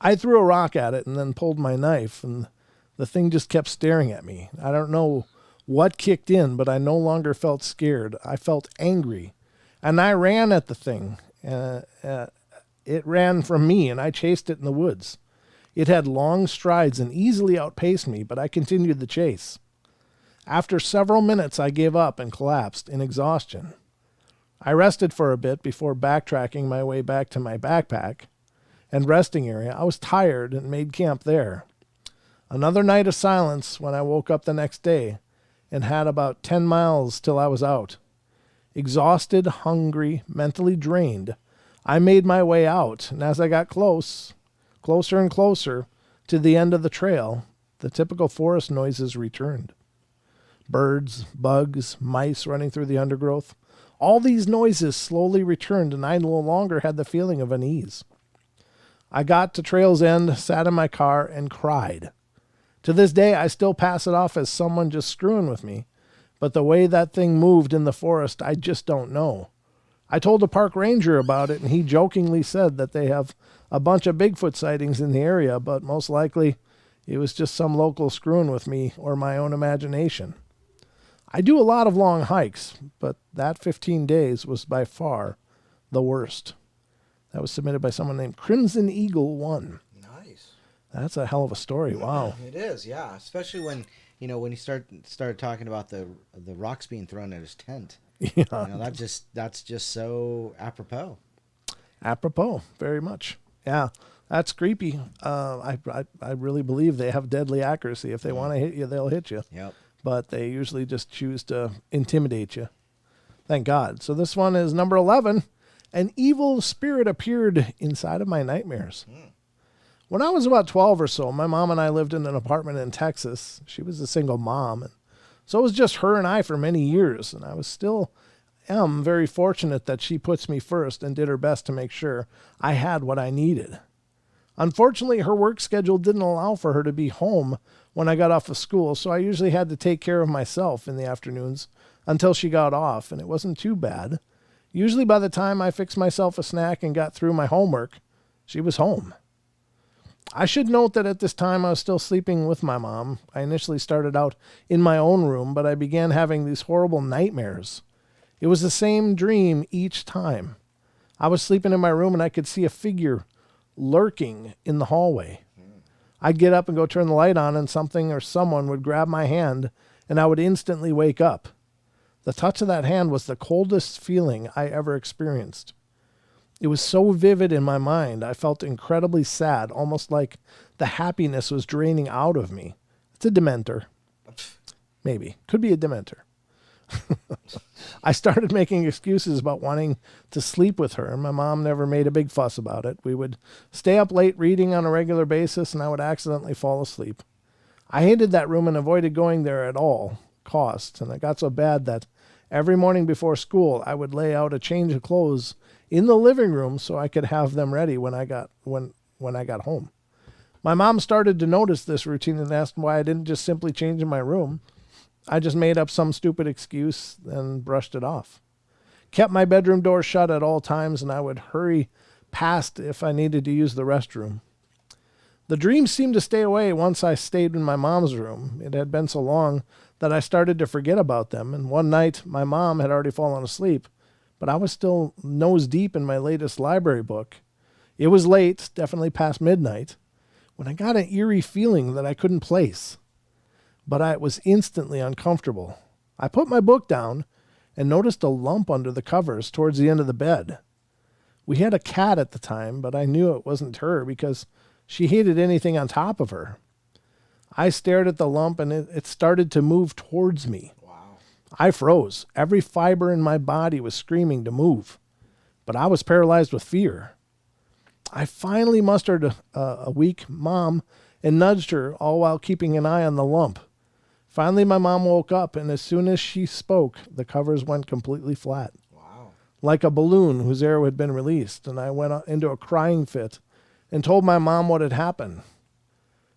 I threw a rock at it and then pulled my knife, and the thing just kept staring at me. I don't know what kicked in, but I no longer felt scared. I felt angry, and I ran at the thing. It ran from me, and I chased it in the woods. It had long strides and easily outpaced me, but I continued the chase. After several minutes, I gave up and collapsed in exhaustion. I rested for a bit before backtracking my way back to my backpack and resting area. I was tired and made camp there. Another night of silence when I woke up the next day and had about 10 miles till I was out. Exhausted, hungry, mentally drained, I made my way out, and as I got closer and closer to the end of the trail, the typical forest noises returned. Birds, bugs, mice running through the undergrowth. All these noises slowly returned, and I no longer had the feeling of unease. I got to trail's end, sat in my car, and cried. To this day, I still pass it off as someone just screwing with me, but the way that thing moved in the forest, I just don't know. I told the park ranger about it, and he jokingly said that they have a bunch of Bigfoot sightings in the area, but most likely it was just some local screwing with me or my own imagination. I do a lot of long hikes, but that 15 days was by far the worst. That was submitted by someone named Crimson Eagle 1. Nice. That's a hell of a story. Wow. It is, yeah. Especially when when he started talking about the rocks being thrown at his tent. Yeah. That's just so apropos. Apropos, very much. Yeah, that's creepy. I really believe they have deadly accuracy. If they want to hit you, they'll hit you. Yep. But they usually just choose to intimidate you. Thank God. So this one is number 11. An evil spirit appeared inside of my nightmares. When I was about 12 or so, my mom and I lived in an apartment in Texas. She was a single mom, and so it was just her and I for many years, and I am very fortunate that she puts me first and did her best to make sure I had what I needed. Unfortunately, her work schedule didn't allow for her to be home when I got off of school, so I usually had to take care of myself in the afternoons until she got off, and it wasn't too bad. Usually by the time I fixed myself a snack and got through my homework, she was home. I should note that at this time I was still sleeping with my mom. I initially started out in my own room, but I began having these horrible nightmares. It was the same dream each time. I was sleeping in my room and I could see a figure lurking in the hallway. I'd get up and go turn the light on, and something or someone would grab my hand and I would instantly wake up. The touch of that hand was the coldest feeling I ever experienced. It was so vivid in my mind, I felt incredibly sad, almost like the happiness was draining out of me. It's a dementor. Maybe. Could be a dementor. I started making excuses about wanting to sleep with her, and my mom never made a big fuss about it. We would stay up late reading on a regular basis, and I would accidentally fall asleep. I hated that room and avoided going there at all costs, and it got so bad that every morning before school, I would lay out a change of clothes in the living room so I could have them ready when I got home. My mom started to notice this routine and asked why I didn't just simply change in my room. I just made up some stupid excuse and brushed it off. Kept my bedroom door shut at all times, and I would hurry past if I needed to use the restroom. The dreams seemed to stay away once I stayed in my mom's room. It had been so long that I started to forget about them, and one night my mom had already fallen asleep, but I was still nose deep in my latest library book. It was late, definitely past midnight, when I got an eerie feeling that I couldn't place, but I was instantly uncomfortable. I put my book down and noticed a lump under the covers towards the end of the bed. We had a cat at the time, but I knew it wasn't her because she hated anything on top of her. I stared at the lump and it started to move towards me. Wow. I froze. Every fiber in my body was screaming to move, but I was paralyzed with fear. I finally mustered a weak mom and nudged her, all while keeping an eye on the lump. Finally, my mom woke up, and as soon as she spoke, the covers went completely flat. Wow. Like a balloon whose air had been released, and I went into a crying fit and told my mom what had happened.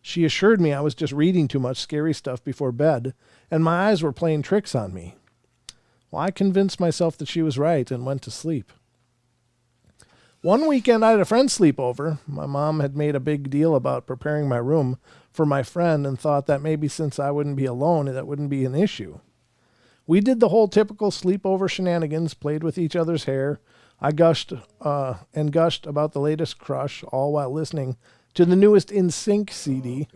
She assured me I was just reading too much scary stuff before bed, and my eyes were playing tricks on me. Well, I convinced myself that she was right and went to sleep. One weekend I had a friend sleep over. My mom had made a big deal about preparing my room for my friend and thought that maybe since I wouldn't be alone, that wouldn't be an issue. We did the whole typical sleepover shenanigans, played with each other's hair. I gushed about the latest crush, all while listening to the newest NSYNC CD.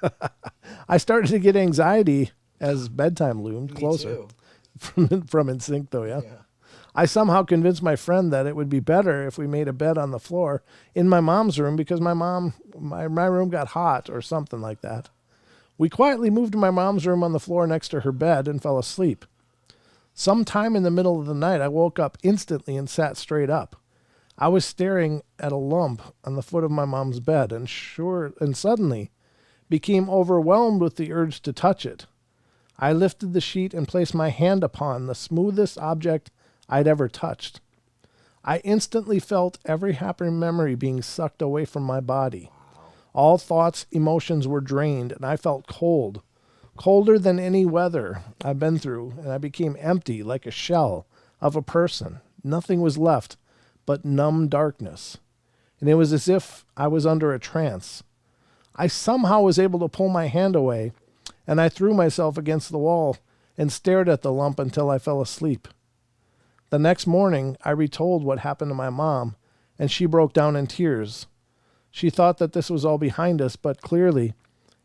Oh, I started to get anxiety as bedtime loomed closer. too. From NSYNC, though, yeah. I somehow convinced my friend that it would be better if we made a bed on the floor in my mom's room because my room got hot or something like that. We quietly moved to my mom's room on the floor next to her bed and fell asleep. Sometime in the middle of the night, I woke up instantly and sat straight up. I was staring at a lump on the foot of my mom's bed and suddenly became overwhelmed with the urge to touch it. I lifted the sheet and placed my hand upon the smoothest object I'd ever touched. I instantly felt every happy memory being sucked away from my body. All thoughts, emotions were drained, and I felt cold, colder than any weather I've been through, and I became empty like a shell of a person. Nothing was left but numb darkness, and it was as if I was under a trance. I somehow was able to pull my hand away, and I threw myself against the wall and stared at the lump until I fell asleep. The next morning, I retold what happened to my mom, and she broke down in tears. She thought that this was all behind us, but clearly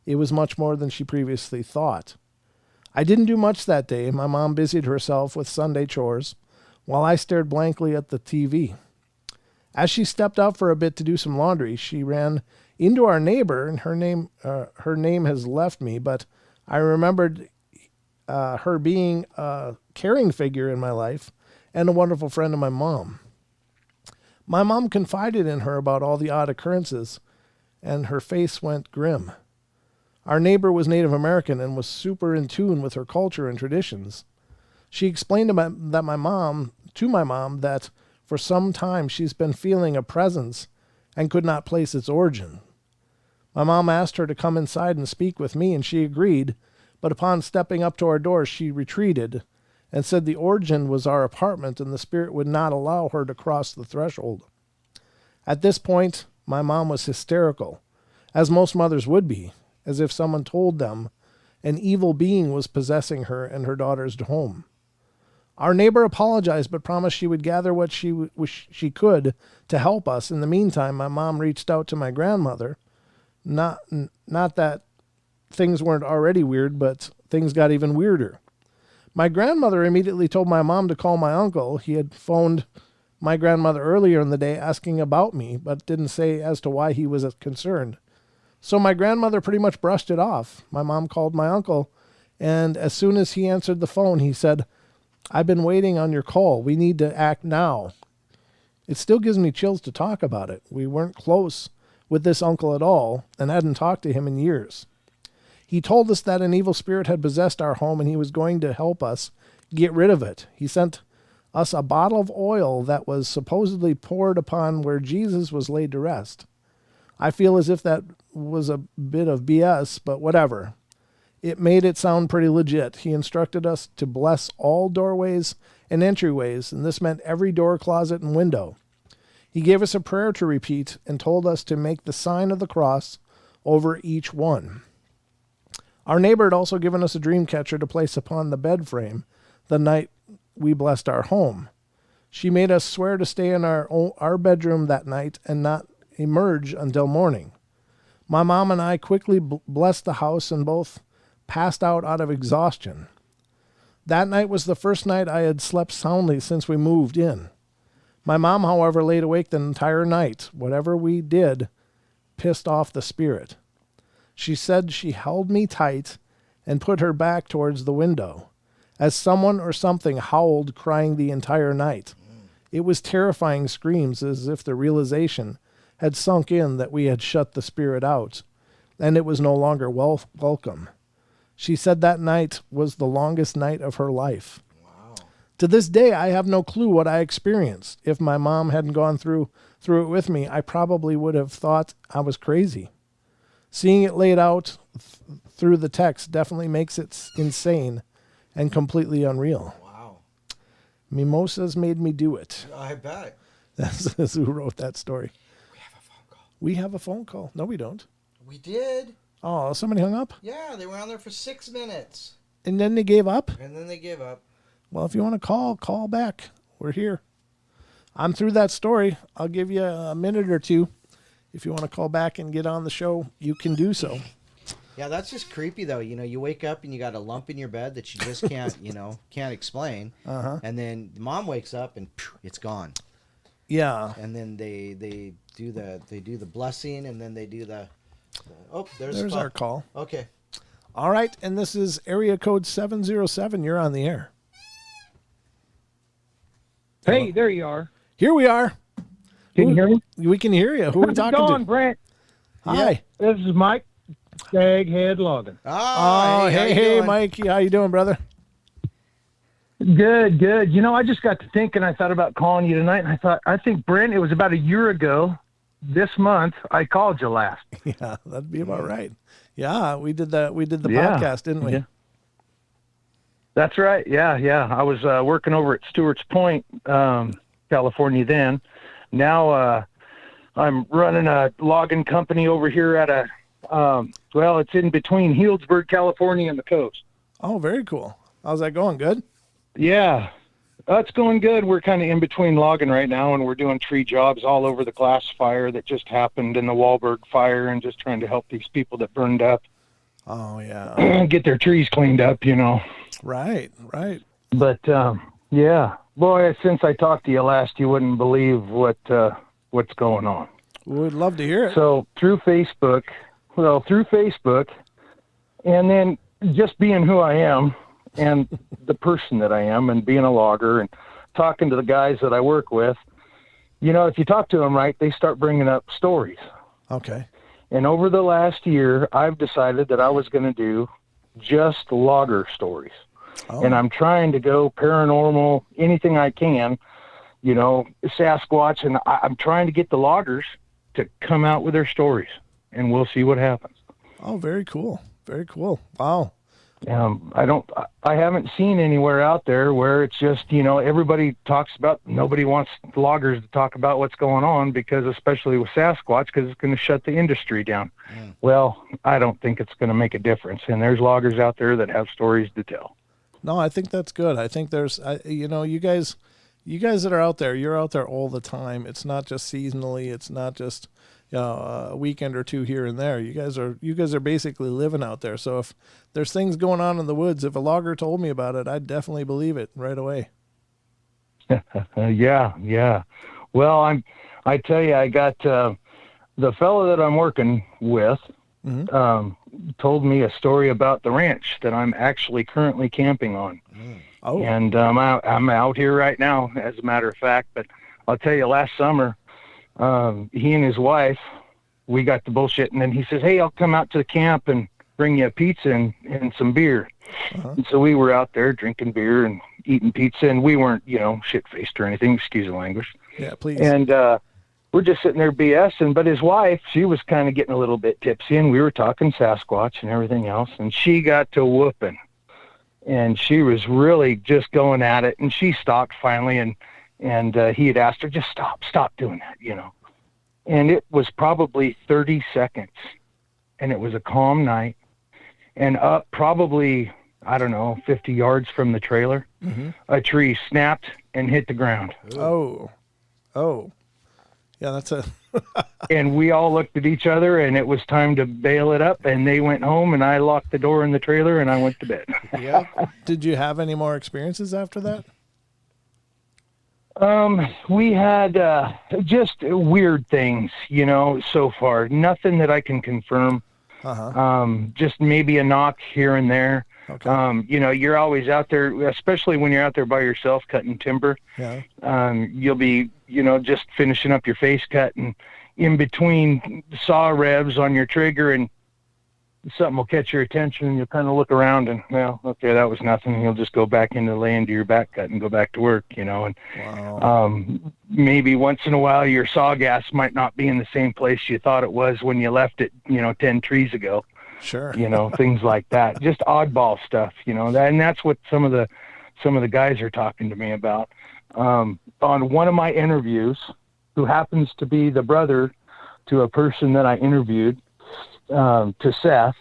it was much more than she previously thought. I didn't do much that day. My mom busied herself with Sunday chores, while I stared blankly at the TV. As she stepped out for a bit to do some laundry, she ran into our neighbor, and her name has left me, but I remembered her being a caring figure in my life and a wonderful friend of my mom. My mom confided in her about all the odd occurrences, and her face went grim. Our neighbor was Native American and was super in tune with her culture and traditions. She explained to my mom that for some time she's been feeling a presence and could not place its origin. My mom asked her to come inside and speak with me, and she agreed, but upon stepping up to our door, she retreated and said the origin was our apartment and the spirit would not allow her to cross the threshold. At this point, my mom was hysterical, as most mothers would be, as if someone told them an evil being was possessing her and her daughter's home. Our neighbor apologized but promised she would gather what she could to help us. In the meantime, my mom reached out to my grandmother. Not that things weren't already weird, but things got even weirder. My grandmother immediately told my mom to call my uncle. He had phoned my grandmother earlier in the day asking about me, but didn't say as to why he was concerned. So my grandmother pretty much brushed it off. My mom called my uncle, and as soon as he answered the phone, he said, "I've been waiting on your call. We need to act now." It still gives me chills to talk about it. We weren't close with this uncle at all and hadn't talked to him in years. He told us that an evil spirit had possessed our home and he was going to help us get rid of it. He sent us a bottle of oil that was supposedly poured upon where Jesus was laid to rest. I feel as if that was a bit of BS, but whatever. It made it sound pretty legit. He instructed us to bless all doorways and entryways, and this meant every door, closet, and window. He gave us a prayer to repeat and told us to make the sign of the cross over each one. Our neighbor had also given us a dream catcher to place upon the bed frame the night we blessed our home. She made us swear to stay in our bedroom that night and not emerge until morning. My mom and I quickly blessed the house and both passed out of exhaustion. That night was the first night I had slept soundly since we moved in. My mom, however, laid awake the entire night. Whatever we did pissed off the spirit. She said she held me tight and put her back towards the window, as someone or something howled, crying the entire night. It was terrifying screams, as if the realization had sunk in that we had shut the spirit out, and it was no longer welcome. She said that night was the longest night of her life. Wow. To this day, I have no clue what I experienced. If my mom hadn't gone through it with me, I probably would have thought I was crazy. Seeing it laid out through the text definitely makes it insane and completely unreal. Wow. Mimosas made me do it. I bet. That's who wrote that story. We have a phone call. We have a phone call. No, we don't. We did. Oh, somebody hung up? Yeah, they were on there for 6 minutes. And then they gave up? And then they gave up. Well, if you want to call back. We're here. I'm through that story. I'll give you a minute or two. If you want to call back and get on the show, you can do so. Yeah, that's just creepy, though. You know, you wake up and you got a lump in your bed that you just can't, can't explain. Uh-huh. And then mom wakes up and it's gone. Yeah. And then they do the blessing, and then they do the there's our call. Okay. All right, and this is area code 707. You're on the air. Hey, Hello. there you are. Here we are. Can you hear me? We can hear you. Who are we talking How's it going, to? Brent? Hi. Yeah, this is Mike, Staghead Logging. Oh, hey, Mike. How you doing, brother? Good. You know, I just got to thinking. I thought about calling you tonight, and I think, Brent, it was about a year ago this month I called you last. Yeah, that'd be about right. Yeah, we did the podcast, didn't we? Yeah. That's right. Yeah. I was working over at Stewart's Point, California then. Now I'm running a logging company over here at it's in between Healdsburg, California and the coast. Oh, very cool. How's that going? Good? Yeah. It's going good. We're kind of in between logging right now, and we're doing tree jobs all over the glass fire that just happened in the Wahlberg fire, and just trying to help these people that burned up. Oh, yeah. Get their trees cleaned up, Right. But, yeah. Boy, since I talked to you last, you wouldn't believe what's going on. We'd love to hear it. So through Facebook, and then just being who I am and the person that I am and being a logger and talking to the guys that I work with, if you talk to them right, they start bringing up stories. Okay. And over the last year, I've decided that I was going to do just logger stories. Oh. And I'm trying to go paranormal, anything I can, Sasquatch, and I'm trying to get the loggers to come out with their stories, and we'll see what happens. Oh, very cool. Very cool. Wow. I haven't seen anywhere out there where it's just, everybody talks about, nobody wants loggers to talk about what's going on, because especially with Sasquatch, because it's going to shut the industry down. Mm. Well, I don't think it's going to make a difference. And there's loggers out there that have stories to tell. No, I think that's good. I think there's, you guys that are out there, you're out there all the time. It's not just seasonally. It's not just, a weekend or two here and there. You guys are basically living out there. So if there's things going on in the woods, if a logger told me about it, I'd definitely believe it right away. Yeah. Well, I tell you, I got, the fellow that I'm working with, told me a story about the ranch that I'm actually currently camping on. Mm. Oh. And I'm out here right now, as a matter of fact. But I'll tell you, last summer, he and his wife, we got the bullshit, and then he says, "Hey, I'll come out to the camp and bring you a pizza and some beer." Uh-huh. And so we were out there drinking beer and eating pizza, and we weren't, shit-faced or anything. Excuse the language. Yeah, please. And we're just sitting there BSing, but his wife, she was kind of getting a little bit tipsy, and we were talking Sasquatch and everything else, and she got to whooping. And she was really just going at it, and she stopped finally, and he had asked her, just stop doing that, And it was probably 30 seconds, and it was a calm night, and up probably, I don't know, 50 yards from the trailer, a tree snapped and hit the ground. Oh, yeah, that's a. And we all looked at each other, and it was time to bail it up, and they went home, and I locked the door in the trailer, and I went to bed. Yep. Did you have any more experiences after that? We had just weird things, so far. Nothing that I can confirm. Just maybe a knock here and there. Okay. You're always out there, especially when you're out there by yourself cutting timber. Yeah. You'll be, just finishing up your face cut, and in between saw revs on your trigger, and something will catch your attention, and you'll kind of look around and, well, okay, that was nothing. And you'll just go back into lay into your back cut and go back to work, and Wow. maybe once in a while your saw gas might not be in the same place you thought it was when you left it, 10 trees ago. Sure. Things like that, just oddball stuff, and that's what some of the guys are talking to me about. On one of my interviews, who happens to be the brother to a person that I interviewed, to Seth,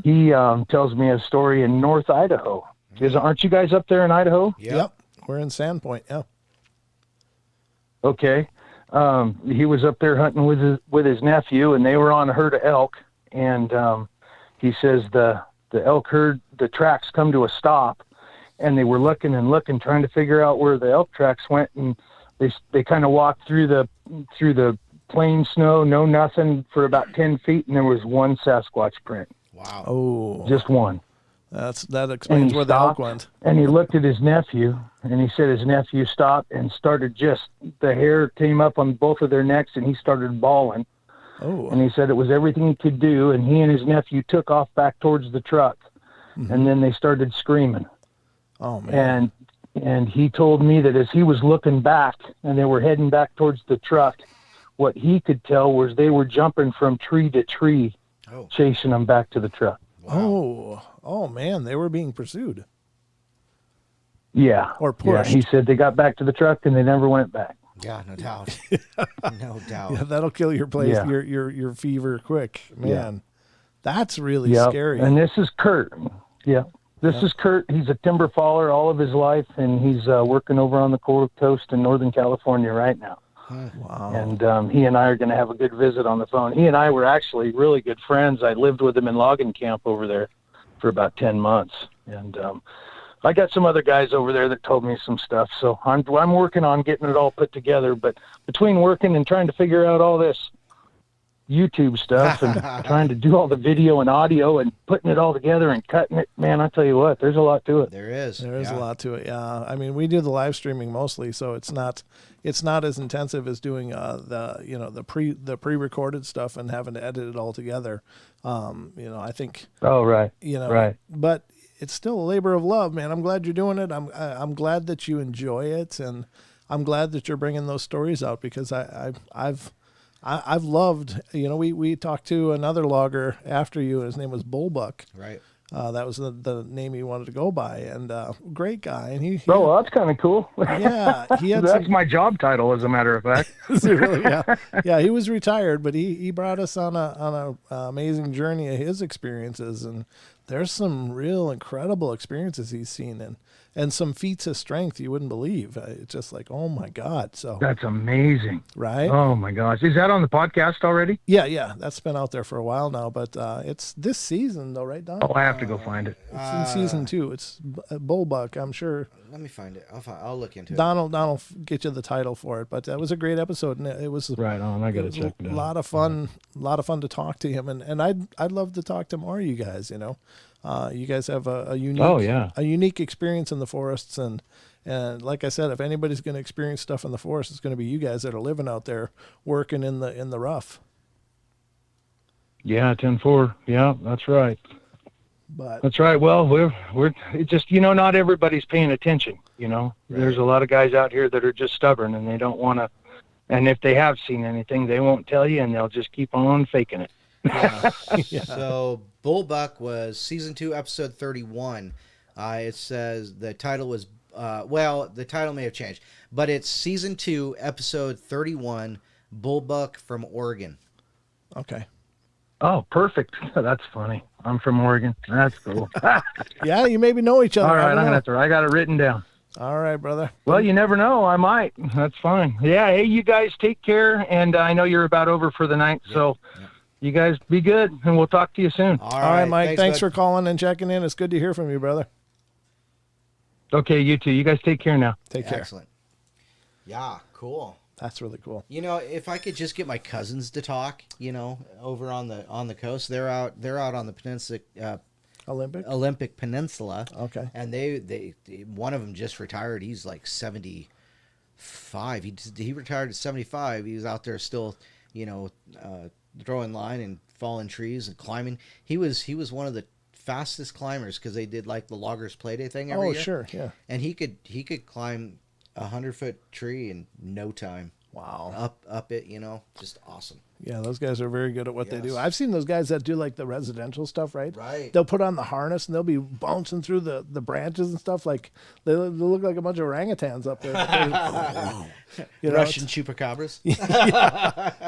he tells me a story in North Idaho. Aren't you guys up there in Idaho? Yep. We're in Sandpoint. Yeah. Okay. He was up there hunting with his nephew, and they were on a herd of elk. And he says the elk herd, the tracks come to a stop, and they were looking and looking, trying to figure out where the elk tracks went. And they kind of walked through the plain snow, no nothing, for about 10 feet, and there was one Sasquatch print. Wow. Oh, Just one. that explains where the elk went. And he looked at his nephew, and he said his nephew stopped and started, just the hair came up on both of their necks, and he started bawling. Oh. And he said it was everything he could do, and he and his nephew took off back towards the truck, and then they started screaming. Oh, man. And he told me that as he was looking back and they were heading back towards the truck, what he could tell was they were jumping from tree to tree, chasing them back to the truck. Wow. Oh, man, they were being pursued. Yeah. Or pushed. Yeah, he said they got back to the truck and they never went back. Yeah, no doubt. No doubt. Yeah, that'll kill your place, Yeah. your fever quick, man. Yeah. That's really Yep. scary. And this is Kurt. Yeah. This is Kurt. He's a timber faller all of his life, and he's working over on the coast in Northern California right now. Wow. And he and I are going to have a good visit on the phone. He and I were actually really good friends. I lived with him in logging camp over there for about 10 months. And I got some other guys over there that told me some stuff. So I'm working on getting it all put together. But between working and trying to figure out all this YouTube stuff and trying to do all the video and audio and putting it all together and cutting it, man, I tell you what, there's a lot to it. There is. There is a lot to it. Yeah. I mean, we do the live streaming mostly, so it's not as intensive as doing the pre-recorded stuff and having to edit it all together. I think. Oh, right. Right. But it's still a labor of love, man. I'm glad you're doing it. I'm glad that you enjoy it, and I'm glad that you're bringing those stories out, because I've loved, we talked to another logger after you, and his name was Bullbuck. Right. That was the name he wanted to go by, and great guy. And he Oh, well, that's kind of cool. Yeah, he had that's my job title, as a matter of fact. really, yeah. He was retired, but he brought us on a amazing journey of his experiences, and there's some real incredible experiences he's seen, and some feats of strength you wouldn't believe. It's just like, oh my God. So That's amazing. right. Oh my gosh. Is that on the podcast already? Yeah. That's been out there for a while now, but it's this season though, right, Don? Oh, I have to go find it. It's in season 2. It's Bullbuck, I'm sure. Let me find it. I'll look into it. Don will get you the title for it, but that was a great episode, and it was Right on. I got to check it a out. lot of fun. A lot of fun to talk to him, and I'd love to talk to more of you guys. You guys have a unique experience in the forests, and like I said, if anybody's going to experience stuff in the forest, it's going to be you guys that are living out there working in the rough. Yeah, 10-4. Yeah, that's right. But That's right. Well, we're it's just, not everybody's paying attention, There's a lot of guys out here that are just stubborn, and they don't want to, and if they have seen anything, they won't tell you, and they'll just keep on faking it. Yeah. So Bullbuck was season 2, episode 31. It says the title was, the title may have changed, but it's season 2, episode 31, Bullbuck from Oregon. okay. Oh, perfect. That's funny. I'm from Oregon. That's cool. Yeah, you maybe know each other. All right, I I got it written down. All right, brother. Well, you never know. I might. That's fine. Yeah. Hey, you guys take care. And I know you're about over for the night. So you guys be good and we'll talk to you soon. All right, Mike. Thanks for calling and checking in. It's good to hear from you, brother. Okay. You too. You guys take care now. Take care. Excellent. Yeah, cool. That's really cool. You know, if I could just get my cousins to talk, you know, over on the coast, they're out on the peninsula, Olympic Peninsula. Okay. And they one of them just retired. He's like 75. He retired at 75. He was out there still, you know, throwing line and falling trees and climbing. He was one of the fastest climbers because they did like the loggers play day thing every year. Oh, sure, yeah. And he could climb 100-foot tree in no time. Wow. Up it, you know, just awesome. Yeah, those guys are very good at what they do. I've seen those guys that do like the residential stuff, right? Right. They'll put on the harness and they'll be bouncing through the branches and stuff. Like they look like a bunch of orangutans up there. You know, Russian chupacabras.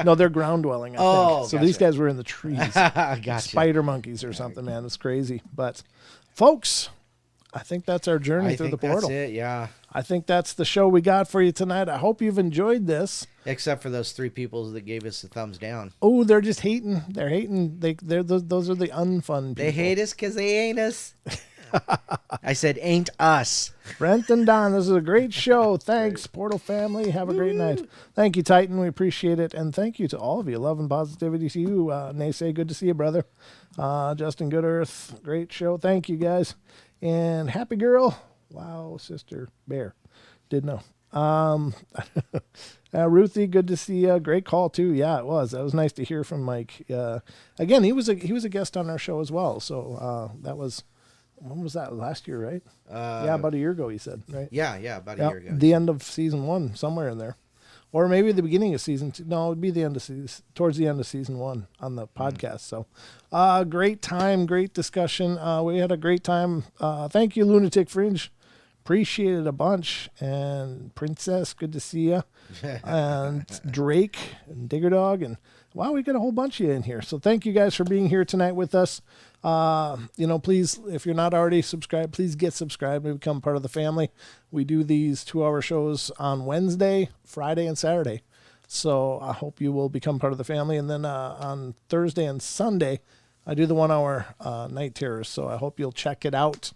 No, they're ground dwelling. I think. So gotcha. these guys were in the trees. Gotcha. Spider monkeys or something, man. It's crazy. But folks, I think that's our journey through the portal. That's it, yeah. I think that's the show we got for you tonight. I hope you've enjoyed this. Except for those 3 people that gave us the thumbs down. Oh, they're just hating. They're hating. They're those are the unfun people. They hate us because they ain't us. I said ain't us. Brent and Don, this is a great show. Thanks, Portal family. Have a great night. Thank you, Titan. We appreciate it. And thank you to all of you. Love and positivity to you. Naysay, good to see you, brother. Justin Good Earth, great show. Thank you, guys. And Happy Girl. Wow, Sister Bear. Did know. Ruthie, good to see you. Great call too. Yeah, it was. That was nice to hear from Mike. Again, he was a guest on our show as well. So that was, when was that? Last year, right? Yeah, about a year ago. He said, right? Yeah, about a year ago. The end of season 1, somewhere in there, or maybe the beginning of season 2. No, it'd be the end of towards the end of season 1 on the podcast. So, great time, great discussion. We had a great time. Thank you, Lunatic Fringe. Appreciate it a bunch. And Princess, good to see you. And Drake and Digger Dog. And wow, we got a whole bunch of you in here. So thank you guys for being here tonight with us. Please, if you're not already subscribed, please get subscribed and become part of the family. We do these 2-hour shows on Wednesday, Friday, and Saturday. So I hope you will become part of the family. And then on Thursday and Sunday, I do the 1-hour night terrors. So I hope you'll check it out.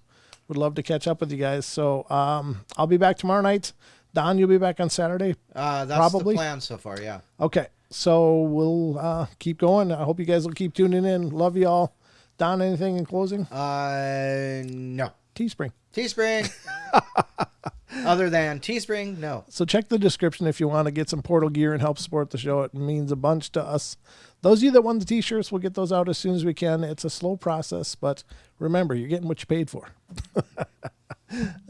Would love to catch up with you guys. So I'll be back tomorrow night. Don, you'll be back on Saturday? That's probably the plan so far, yeah. Okay. So we'll keep going. I hope you guys will keep tuning in. Love you all. Don, anything in closing? No. Teespring. Other than Teespring, no. So check the description if you want to get some Portal gear and help support the show. It means a bunch to us. Those of you that want the t-shirts, we'll get those out as soon as we can. It's a slow process, but remember, you're getting what you paid for.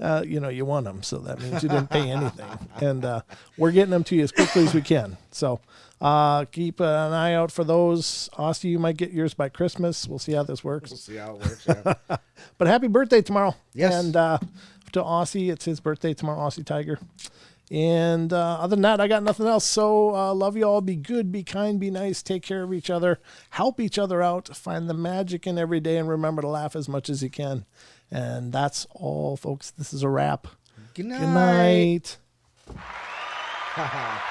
You won them, so that means you didn't pay anything. And we're getting them to you as quickly as we can. So keep an eye out for those. Aussie, you might get yours by Christmas. We'll see how this works. We'll see how it works, yeah. But happy birthday tomorrow. Yes. And to Aussie, it's his birthday tomorrow, Aussie Tiger. And other than that, I got nothing else. So love you all. Be good, be kind, be nice. Take care of each other. Help each other out. Find the magic in every day. And remember to laugh as much as you can. And that's all, folks. This is a wrap. Good night. Good night.